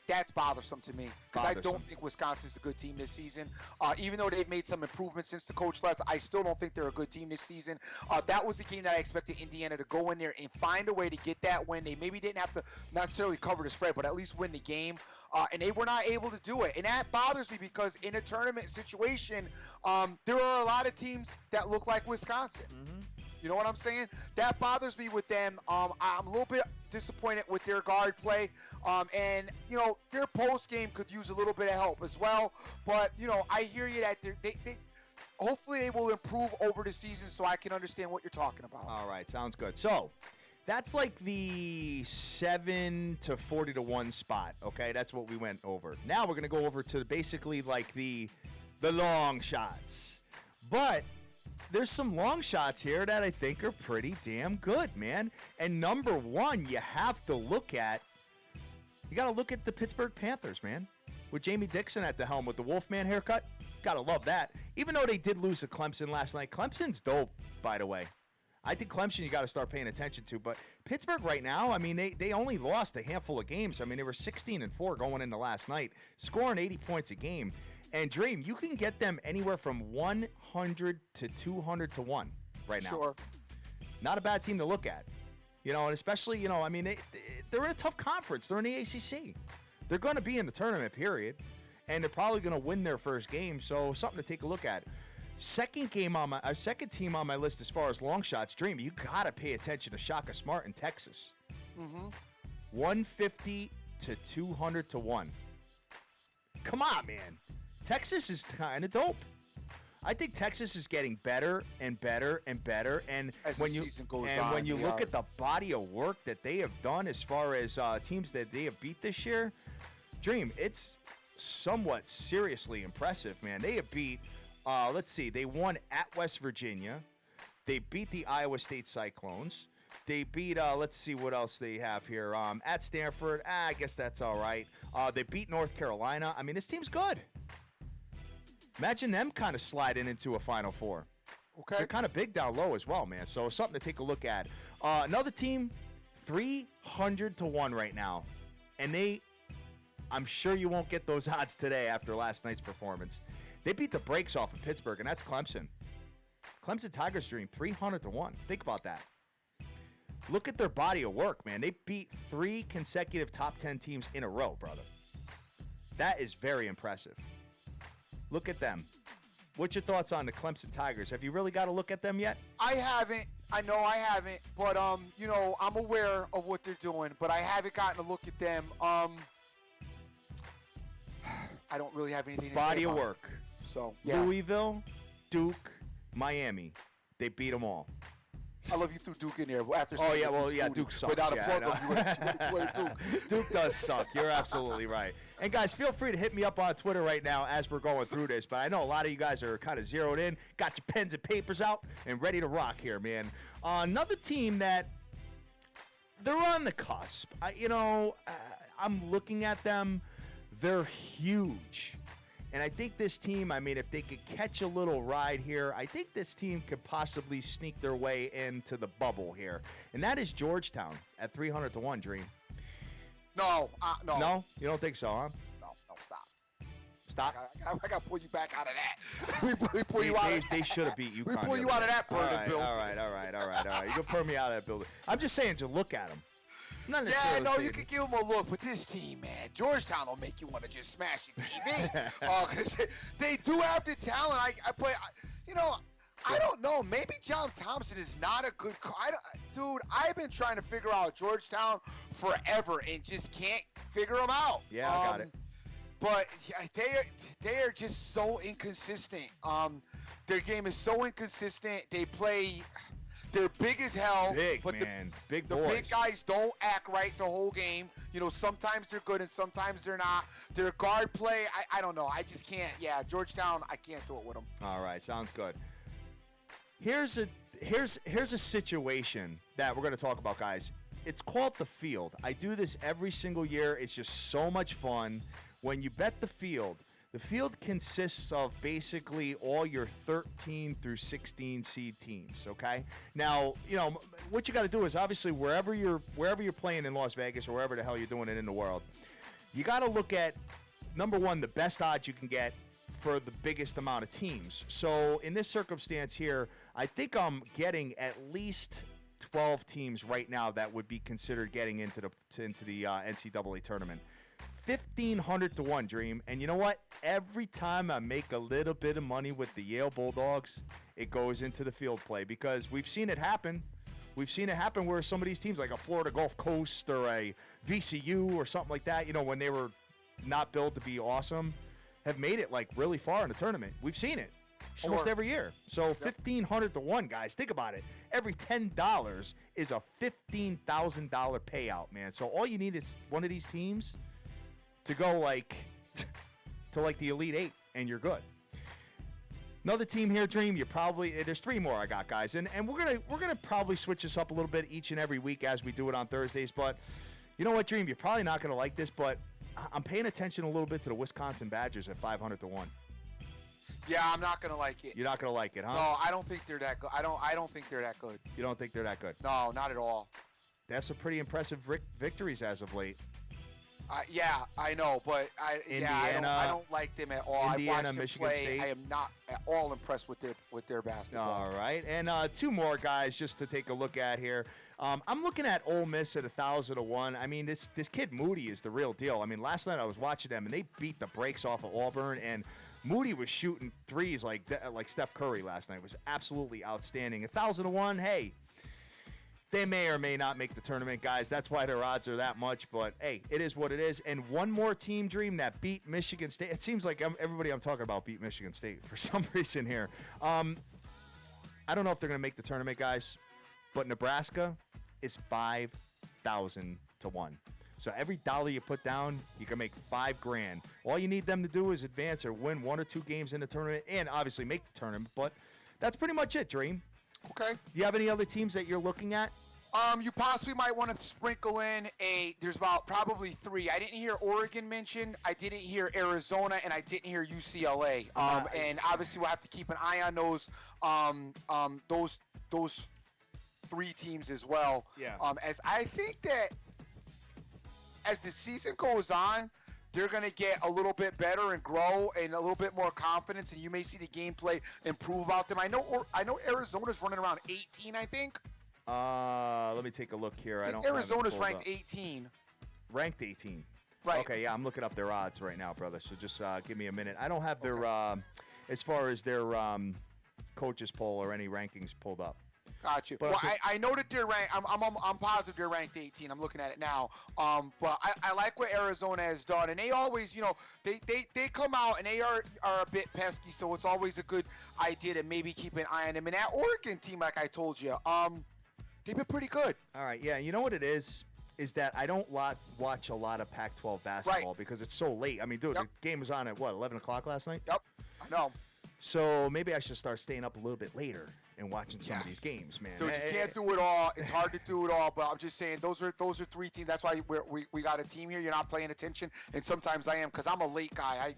That's bothersome to me because I don't think Wisconsin's a good team this season. Even though they've made some improvements since the coach left, I still don't think they're a good team this season. That was the game that I expected Indiana to go in there and find a way to get that win. They maybe didn't have to necessarily cover the spread, but at least win the game. And they were not able to do it. And that bothers me because in a tournament situation, there are a lot of teams that look like Wisconsin. Mm-hmm. You know what I'm saying? That bothers me with them. I'm a little bit disappointed with their guard play. And, you know, their post game could use a little bit of help as well. But, you know, I hear you that they hopefully they will improve over the season so I can understand what you're talking about. All right, sounds good. So that's like the 7 to 40-1 spot, okay? That's what we went over. Now we're going to go over to basically like the long shots. But there's some long shots here that I think are pretty damn good, man. And number one, you have to look at, you got to look at the Pittsburgh Panthers, man. With Jamie Dixon at the helm with the Wolfman haircut. Got to love that. Even though they did lose to Clemson last night. Clemson's dope, by the way. I think Clemson you got to start paying attention to. But Pittsburgh right now, I mean, they only lost a handful of games. I mean, they were 16-4 going into last night, scoring 80 points a game. And Dream, you can get them anywhere from 100 to 200-1 right now. Sure. Not a bad team to look at. You know, and especially, you know, I mean, they're in a tough conference. They're in the ACC. They're going to be in the tournament, period. And they're probably going to win their first game. So something to take a look at. Second team on my list as far as long shots, Dream, you got to pay attention to Shaka Smart in Texas. Mm-hmm. 150 to 200-1. Come on, man. Texas is kind of dope. I think Texas is getting better and better and better. And as when the you season goes on, when you look at the body of work that they have done as far as teams that they have beat this year, Dream, it's somewhat seriously impressive, man. They have beat, let's see, they won at West Virginia. They beat the Iowa State Cyclones. They beat, let's see what else they have here. At Stanford, I guess that's all right. They beat North Carolina. I mean, this team's good. Imagine them kind of sliding into a Final Four. Okay. They're kind of big down low as well, man. So something to take a look at. Another team, 300-1 right now. And I'm sure you won't get those odds today after last night's performance. They beat the brakes off of Pittsburgh, and that's Clemson. Clemson Tigers Dream, 300-1. Think about that. Look at their body of work, man. They beat 3 consecutive top 10 teams in a row, brother. That is very impressive. Look at them. What's your thoughts on the Clemson Tigers? Have you really got to look at them yet? I haven't. I know I haven't, but you know, I'm aware of what they're doing, but I haven't gotten to look at them. I don't really have anything to say Body of about work. it. So, yeah. Louisville, Duke, Miami. They beat them all. I love you threw Duke in there after. Oh yeah, well yeah, Duke sucks. Without a yeah, plug, you would Duke. Duke does suck. You're absolutely right. And guys, feel free to hit me up on Twitter right now as we're going through this. But I know a lot of you guys are kind of zeroed in, got your pens and papers out, and ready to rock here, man. Another team that they're on the cusp. I'm looking at them. They're huge. And I think this team, I mean, if they could catch a little ride here, I think this team could possibly sneak their way into the bubble here. And that is Georgetown at 300-1, Dream. No. No? You don't think so, huh? No, stop. Stop? I got to pull you back out of that. we pull you out of that. They should have beat you. We pull you out of that building. All right. You can pull me out of that building. I'm just saying to look at them. Yeah, no, you can give them a look. But this team, man, Georgetown will make you want to just smash your TV. Because they do have the talent. I don't know. Maybe John Thompson is not a good dude, I've been trying to figure out Georgetown forever and just can't figure them out. Yeah, I got it. But they are just so inconsistent. Their game is so inconsistent. They're big as hell. Big boys. The big guys don't act right the whole game. You know, sometimes they're good and sometimes they're not. Their guard play, I don't know. I just can't. Yeah, Georgetown, I can't do it with them. All right, sounds good. Here's a situation that we're going to talk about, guys. It's called the field. I do this every single year. It's just so much fun. When you bet the field consists of basically all your 13 through 16 seed teams, okay? Now, you know, what you got to do is obviously wherever you're playing in Las Vegas or wherever the hell you're doing it in the world, you got to look at, number one, the best odds you can get for the biggest amount of teams. So in this circumstance here, I think I'm getting at least 12 teams right now that would be considered getting into the NCAA tournament. 1,500-1, Dream. And you know what? Every time I make a little bit of money with the Yale Bulldogs, it goes into the field play because we've seen it happen. We've seen it happen where some of these teams, like a Florida Gulf Coast or a VCU or something like that, you know, when they were not built to be awesome, have made it like really far in the tournament. We've seen it almost every year. So 1,500-1, guys. Think about it. Every $10 is a $15,000 payout, man. So all you need is one of these teams to go to the Elite Eight, and you're good. Another team here, Dream. There's 3 more I got, guys, and we're gonna probably switch this up a little bit each and every week as we do it on Thursdays. But you know what, Dream? You're probably not gonna like this, but I'm paying attention a little bit to the Wisconsin Badgers at 500-1. Yeah, I'm not gonna like it. You're not gonna like it, huh? No, I don't think they're that good. I don't think they're that good. You don't think they're that good? No, not at all. They have some pretty impressive victories as of late. Yeah, I know, but I don't like them at all. Indiana, I watched Michigan them play. State. I am not at all impressed with their basketball. All right, and 2 more guys just to take a look at here. I'm looking at Ole Miss at 1,000-1. I mean, this kid Moody is the real deal. I mean, last night I was watching them and they beat the brakes off of Auburn, and Moody was shooting threes like Steph Curry last night. It was absolutely outstanding. 1,000-1. Hey. They may or may not make the tournament, guys. That's why their odds are that much. But, hey, it is what it is. And one more team, Dream, that beat Michigan State. It seems like everybody I'm talking about beat Michigan State for some reason here. I don't know if they're going to make the tournament, guys. But Nebraska is 5,000-1. So every dollar you put down, you can make $5,000. All you need them to do is advance or win 1 or 2 games in the tournament and obviously make the tournament. But that's pretty much it, Dream. Okay. Do you have any other teams that you're looking at? You possibly might want to sprinkle in there's about probably 3. I didn't hear Oregon mentioned. I didn't hear Arizona, and I didn't hear UCLA. And obviously we'll have to keep an eye on those 3 teams as well. Yeah. As I think that as the season goes on, they're going to get a little bit better and grow and a little bit more confidence, and you may see the gameplay improve about them. I know Arizona's running around 18, I think. Let me take a look here. I don't. Arizona's ranked 18. Ranked 18. Right. Okay, yeah, I'm looking up their odds right now, brother. So just give me a minute. I don't have their, as far as their coaches poll or any rankings pulled up. Got you. But Well, I know that they're ranked. I'm positive they're ranked 18. I'm looking at it now. But I like what Arizona has done, and they always, they come out and they are a bit pesky. So it's always a good idea to maybe keep an eye on them. And that Oregon team, like I told you, they've been pretty good. All right, yeah. You know what it is that I don't watch a lot of Pac-12 basketball because it's so late. I mean, dude, the game was on at 11 o'clock last night. Yep, I know. So maybe I should start staying up a little bit later and watching some of these games, man. Dude, you can't do it all. It's hard to do it all, but I'm just saying those are three teams. That's why we got a team here. You're not paying attention, and sometimes I am because I'm a late guy.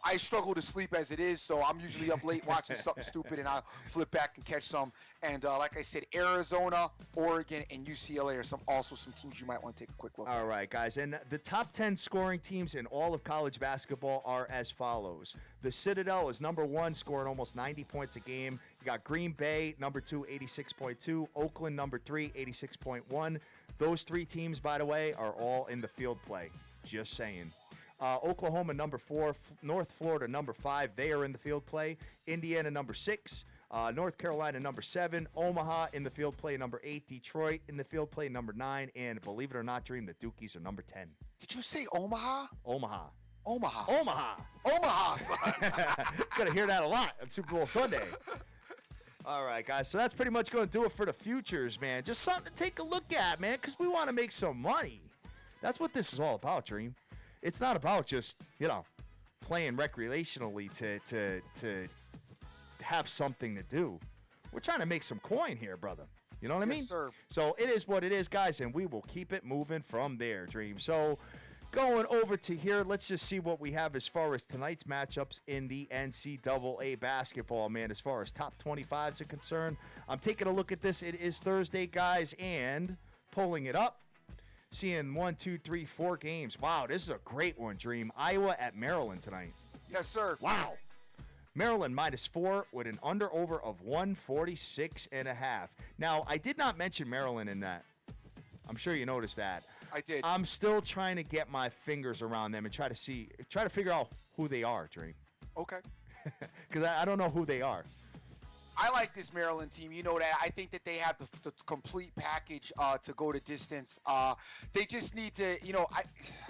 I struggle to sleep as it is, so I'm usually up late watching something stupid, and I'll flip back and catch some. And like I said, Arizona, Oregon, and UCLA are also some teams you might want to take a quick look at. All right, guys. And the top 10 scoring teams in all of college basketball are as follows. The Citadel is number 1, scoring almost 90 points a game. You got Green Bay, number 2, 86.2. Oakland, number 3, 86.1. Those 3 teams, by the way, are all in the field play. Just saying. Oklahoma, number 4. North Florida, number 5. They are in the field play. Indiana, number 6. North Carolina, number 7. Omaha in the field play, number 8. Detroit in the field play, number 9. And believe it or not, Dream, the Dukies are number 10. Did you say Omaha? Omaha. Omaha. Omaha. Omaha, son. Gonna hear that a lot on Super Bowl Sunday. All right, guys. So that's pretty much going to do it for the futures, man. Just something to take a look at, man, because we want to make some money. That's what this is all about, Dream. It's not about just, playing recreationally to have something to do. We're trying to make some coin here, brother. You know what I mean? Yes, sir. So it is what it is, guys, and we will keep it moving from there, Dream. So going over to here, let's just see what we have as far as tonight's matchups in the NCAA basketball, man, as far as top 25s are concerned. I'm taking a look at this. It is Thursday, guys, and pulling it up. Seeing 1, 2, 3, 4 games. Wow, this is a great one, Dream. Iowa at Maryland tonight. Yes, sir. Wow. Maryland -4 with an under-over of 146.5. Now, I did not mention Maryland in that. I'm sure you noticed that. I did. I'm still trying to get my fingers around them and try to figure out who they are, Dream. Okay. Because I don't know who they are. I like this Maryland team. You know that. I think that they have the complete package to go to distance. They just need to,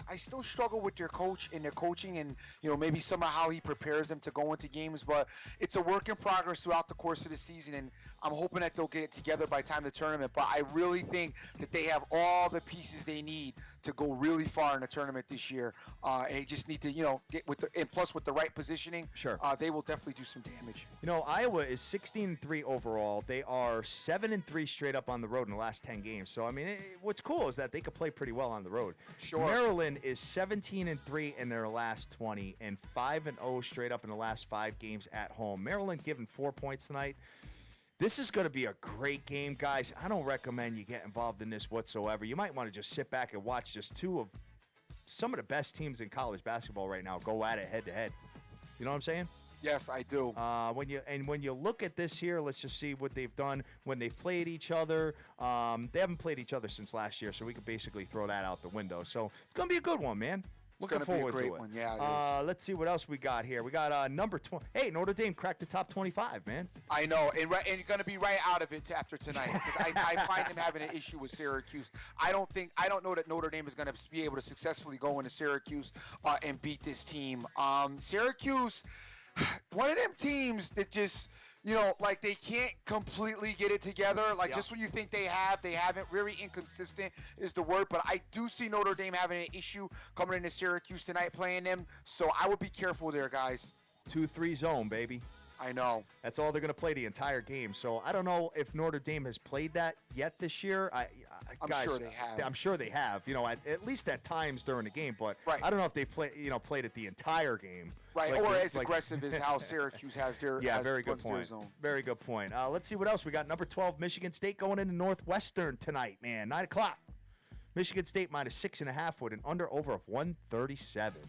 I still struggle with their coach and their coaching and, maybe somehow he prepares them to go into games. But it's a work in progress throughout the course of the season, and I'm hoping that they'll get it together by time of the tournament. But I really think that they have all the pieces they need to go really far in the tournament this year. And they just need to, get with and plus with the right positioning, sure, they will definitely do some damage. Iowa is 16-3 overall. They are 7-3 straight up on the road in the last 10 games. So, I mean, what's cool is that they could play pretty well on the road. Sure. Maryland is 17-3 in their last 20 and 5-0 straight up in the last 5 games at home. Maryland given 4 points tonight. This is going to be a great game, guys. I don't recommend you get involved in this whatsoever. You might want to just sit back and watch just 2 of some of the best teams in college basketball right now go at it head-to-head. You know what I'm saying? Yes, I do. When you look at this here, let's just see what they've done when they've played each other. They haven't played each other since last year, so we could basically throw that out the window. So it's gonna be a good one, man. Looking forward to it. One. Yeah, it is. Let's see what else we got here. We got number 20. Hey, Notre Dame cracked the top 25, man. I know, and you're going to be right out of it after tonight because I find them having an issue with Syracuse. I don't know that Notre Dame is going to be able to successfully go into Syracuse and beat this team. Syracuse, one of them teams that just, like they can't completely get it together. Like just when you think they haven't. Very inconsistent is the word. But I do see Notre Dame having an issue coming into Syracuse tonight playing them. So I would be careful there, guys. 2-3 zone, baby. I know. That's all they're going to play the entire game. So I don't know if Notre Dame has played that yet this year. I'm sure they have. I'm sure they have. At least at times during the game. But right. I don't know if they played it the entire game. Right, or as aggressive as how Syracuse has their very good point. Very good point. Let's see what else we got. Number 12, Michigan State going into Northwestern tonight, man. 9 o'clock. Michigan State -6.5 with an under-over of 137.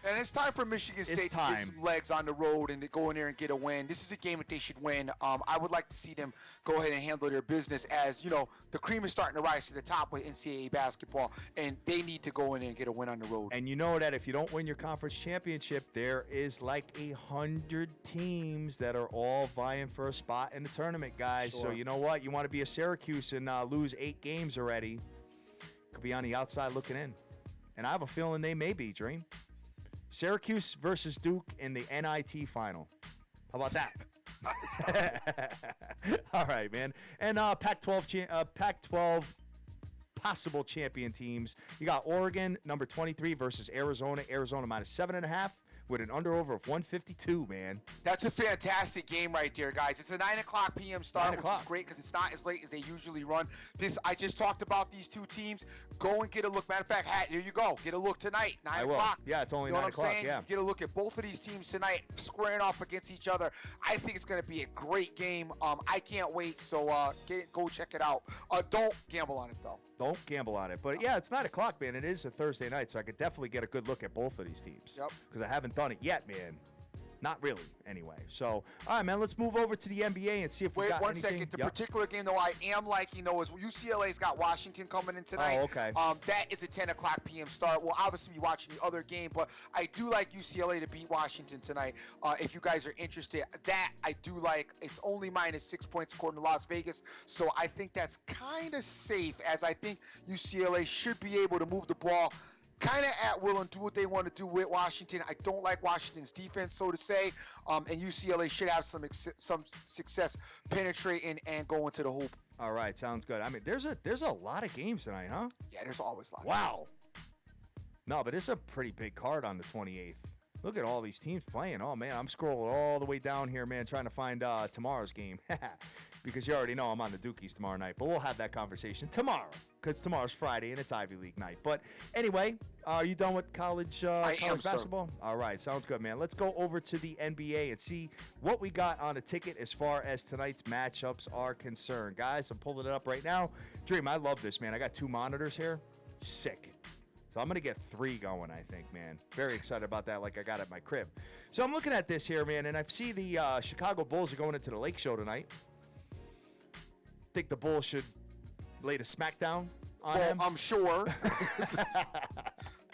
And it's time for Michigan State to get some legs on the road and to go in there and get a win. This is a game that they should win. I would like to see them go ahead and handle their business as, the cream is starting to rise to the top with NCAA basketball, and they need to go in there and get a win on the road. And you know that if you don't win your conference championship, there is like 100 teams that are all vying for a spot in the tournament, guys. Sure. So you know what? You want to be a Syracuse and lose 8 games already. Could be on the outside looking in. And I have a feeling they may be, Dream. Syracuse versus Duke in the NIT final. How about that? All right, man. And Pac-12 possible champion teams. You got Oregon, number 23, versus Arizona. Arizona minus 7.5 with an under-over of 152, man. That's a fantastic game right there, guys. It's a 9 o'clock p.m. start, which is great because it's not as late as they usually run. I just talked about these two teams. Go and get a look. Matter of fact, here you go. Get a look tonight, 9 o'clock. Yeah, it's only 9 o'clock, yeah. Get a look at both of these teams tonight, squaring off against each other. I think it's going to be a great game. I can't wait, so go check it out. Don't gamble on it, though. Don't gamble on it. But, yeah, it's 9 o'clock, man. It is a Thursday night, so I could definitely get a good look at both of these teams. Yep. Because I haven't done it yet, man. Not really, anyway. So, all right, man, let's move over to the NBA and see if we got anything. Wait 1 second. The particular game, though, I am liking, is UCLA's got Washington coming in tonight. Oh, okay. That is a 10 o'clock p.m. start. We'll obviously be watching the other game, but I do like UCLA to beat Washington tonight. If you guys are interested, that I do like. It's only minus 6 points according to Las Vegas, so I think that's kind of safe, as I think UCLA should be able to move the ball kind of at will and do what they want to do with Washington. I don't like Washington's defense, so to say, and UCLA should have some success penetrating and going to the hoop. All right, sounds good. I mean, there's a lot of games tonight, huh? Yeah, there's always a lot. Wow. No, but it's a pretty big card on the 28th. Look at all these teams playing. Oh, man, I'm scrolling all the way down here, man, trying to find tomorrow's game. Because you already know I'm on the Dukies tomorrow night. But we'll have that conversation tomorrow, because tomorrow's Friday and it's Ivy League night. But anyway, are you done with college basketball? Sir. All right, sounds good, man. Let's go over to the NBA and see what we got on a ticket as far as tonight's matchups are concerned. Guys, I'm pulling it up right now. Dream, I love this, man. I got 2 monitors here. Sick. So I'm going to get 3 going, I think, man. Very excited about that, like I got at my crib. So I'm looking at this here, man, and I see the Chicago Bulls are going into the Lake Show tonight. Think the Bulls should lay the smackdown on them? I'm sure.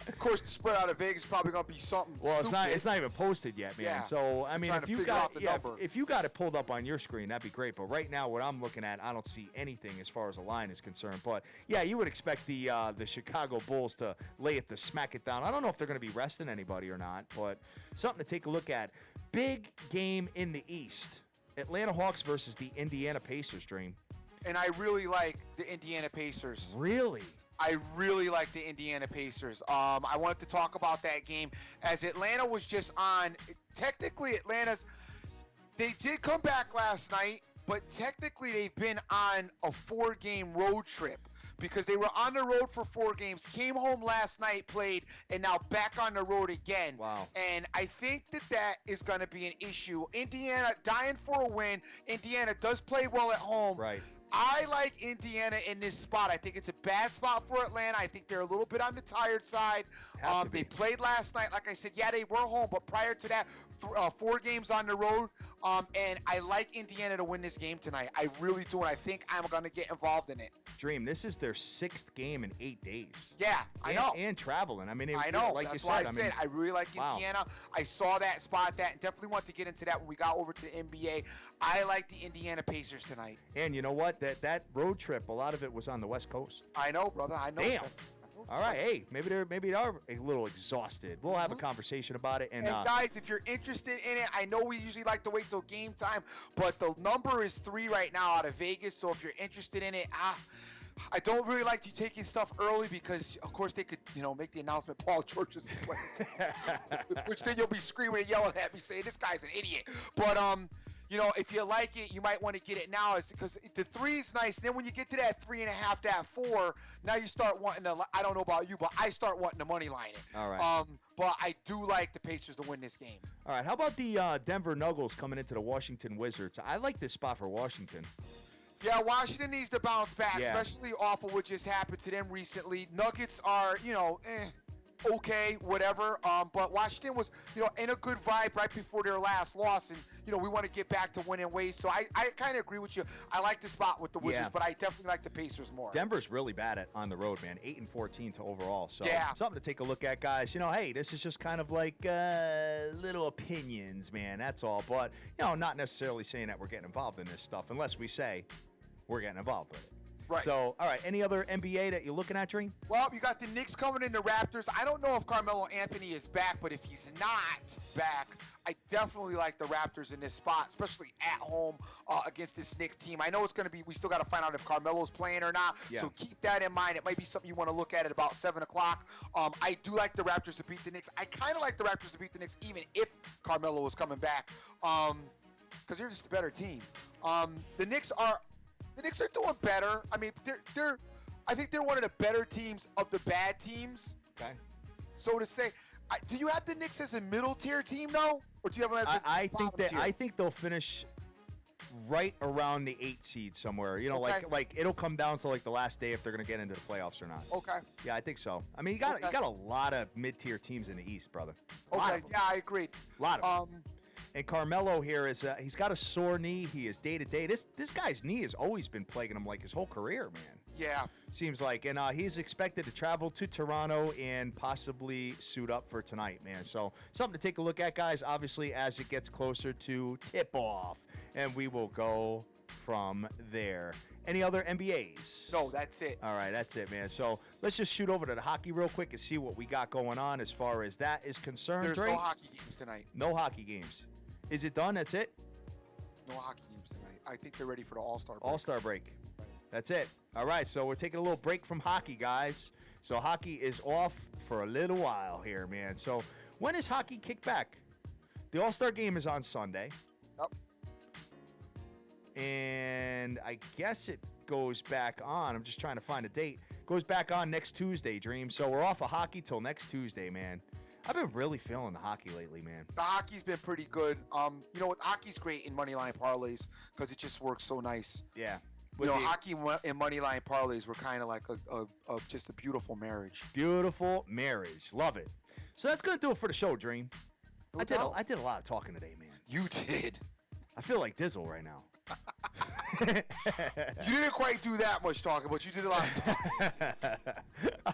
Of course, the spread out of Vegas is probably going to be something. Well, it's not even posted yet, man. Yeah. So I mean, if you got it pulled up on your screen, that'd be great. But right now, what I'm looking at, I don't see anything as far as a line is concerned. But yeah, you would expect the Chicago Bulls to lay it, to smack it down. I don't know if they're going to be resting anybody or not, but something to take a look at. Big game in the East: Atlanta Hawks versus the Indiana Pacers. Dream. And I really like the Indiana Pacers. Really? I really like the Indiana Pacers. I wanted to talk about that game as Atlanta was just on. Technically, they did come back last night, but technically they've been on a 4-game road trip because they were on the road for 4 games, came home last night, played, and now back on the road again. Wow. And I think that is going to be an issue. Indiana dying for a win. Indiana does play well at home. Right. I like Indiana in this spot. I think it's a bad spot for Atlanta. I think they're a little bit on the tired side. They played last night. Like I said, yeah, they were home, but prior to that, 4 games on the road. And I like Indiana to win this game tonight. I really do, and I think I'm going to get involved in it. Dream, this is their 6th game in 8 days. Yeah, I know. And traveling. I mean, I know. Like That's you why said, I really like Indiana. Wow. I saw that, spot that, and definitely want to get into that when we got over to the NBA. I like the Indiana Pacers tonight. And you know what? That road trip, a lot of it was on the West Coast. I know, brother. I know. Damn. All right, hey, maybe they are a little exhausted. We'll have a conversation about it. And guys, if you're interested in it, I know we usually like to wait till game time, but the number is 3 right now out of Vegas. So if you're interested in it, I don't really like you taking stuff early because, of course, they could, make the announcement Paul George is playing, which then you'll be screaming and yelling at me saying this guy's an idiot. But if you like it, you might want to get it now, because the 3 is nice. Then when you get to that 3.5, that 4, now you start wanting to. I don't know about you, but I start wanting to money line it. All right. But I do like the Pacers to win this game. All right. How about the Denver Nuggets coming into the Washington Wizards? I like this spot for Washington. Yeah, Washington needs to bounce back, Yeah. especially off of what just happened to them recently. Nuggets are, okay, whatever. But Washington was, in a good vibe right before their last loss, and we want to get back to winning ways. So I kind of agree with you. I like the spot with the Wizards, but I definitely like the Pacers more. Denver's really bad on the road, man. 8-14 to overall. So yeah, something to take a look at, guys. Hey, this is just kind of like little opinions, man. That's all. But not necessarily saying that we're getting involved in this stuff unless we say we're getting involved with it. Right. So, all right, any other NBA that you're looking at, Dream? Well, you got the Knicks coming in the Raptors. I don't know if Carmelo Anthony is back, but if he's not back, I definitely like the Raptors in this spot, especially at home against this Knicks team. I know it's going to be, we still got to find out if Carmelo's playing or not, so keep that in mind. It might be something you want to look at about 7 o'clock. I do like the Raptors to beat the Knicks. I kind of like the Raptors to beat the Knicks even if Carmelo was coming back because they're just a better team. The Knicks are doing better. I mean, I think they're one of the better teams of the bad teams. Okay. So to say, do you have the Knicks as a middle tier team, though, or do you have them as a I think they'll finish right around the 8 seed somewhere. Like it'll come down to like the last day if they're gonna get into the playoffs or not. Okay. Yeah, I think so. I mean, you got a lot of mid-tier teams in the East, brother. Okay. Yeah, I agree. A lot of them. And Carmelo here is he's got a sore knee. He is day to day. This guy's knee has always been plaguing him like his whole career, man. Yeah. Seems like. And he's expected to travel to Toronto and possibly suit up for tonight, man. So something to take a look at, guys, obviously, as it gets closer to tip-off. And we will go from there. Any other NBAs? No, that's it. All right, that's it, man. So let's just shoot over to the hockey real quick and see what we got going on as far as that is concerned. There's no hockey games tonight. No hockey games. Is it done? That's it? No hockey games tonight. I think they're ready for the All-Star break. All-Star break. Right. That's it. All right, so we're taking a little break from hockey, guys. So hockey is off for a little while here, man. So when is hockey kicked back? The All-Star game is on Sunday. Yep. And I guess it goes back on. I'm just trying to find a date. Goes back on next Tuesday, Dream. So we're off of hockey till next Tuesday, man. I've been really feeling the hockey lately, man. The hockey's been pretty good. Hockey's great in moneyline parlays because it just works so nice. Yeah. Hockey and moneyline parlays were kind of like just a beautiful marriage. Beautiful marriage. Love it. So that's going to do it for the show, Dream. I did a lot of talking today, man. You did. I feel like Dizzle right now. You didn't quite do that much talking, but you did a lot of talking.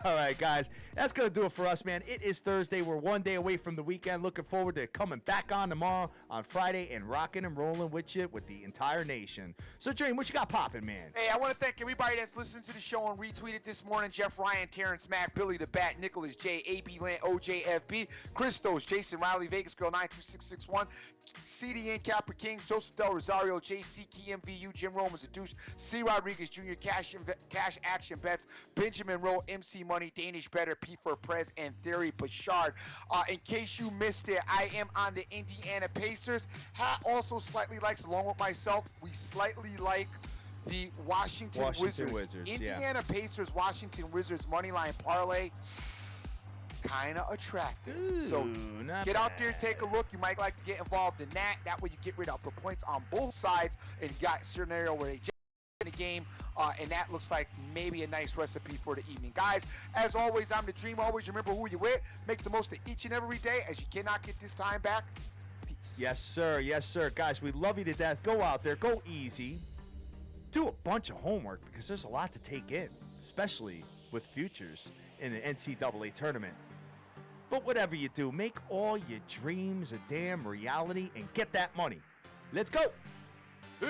All right, guys. That's going to do it for us, man. It is Thursday. We're one day away from the weekend. Looking forward to coming back on tomorrow on Friday and rocking and rolling with you with the entire nation. So, Dream, what you got popping, man? Hey, I want to thank everybody that's listening to the show and retweeted this morning. Jeff Ryan, Terrence Mack, Billy the Bat, Nicholas J, AB Land, OJFB, Christos, Jason Riley, Vegas Girl 92661, CDN Capra Kings, Joseph Del Rosario, JC KMVU, Jim Romans, a douche, C. Rodriguez Jr., Cash Action Bets, Benjamin Rowe, MC Money, Danish Better, P for Prez, and Theory Bashard. In case you missed it, I am on the Indiana Pacers. Hat also slightly likes, along with myself, we slightly like the Washington Wizards. Indiana Pacers, Washington Wizards moneyline parlay. Kind of attractive. Ooh, so get out there, take a look. You might like to get involved in that. That way you get rid of the points on both sides and you got a scenario where they just in the game, and that looks like maybe a nice recipe for the evening. Guys, as always, I'm the Dream. Always remember who you're with. Make the most of each and every day as you cannot get this time back. Peace. Yes, sir. Yes, sir. Guys, we love you to death. Go out there. Go easy. Do a bunch of homework because there's a lot to take in, especially with futures in the NCAA tournament. But whatever you do, make all your dreams a damn reality and get that money. Let's go. Peace.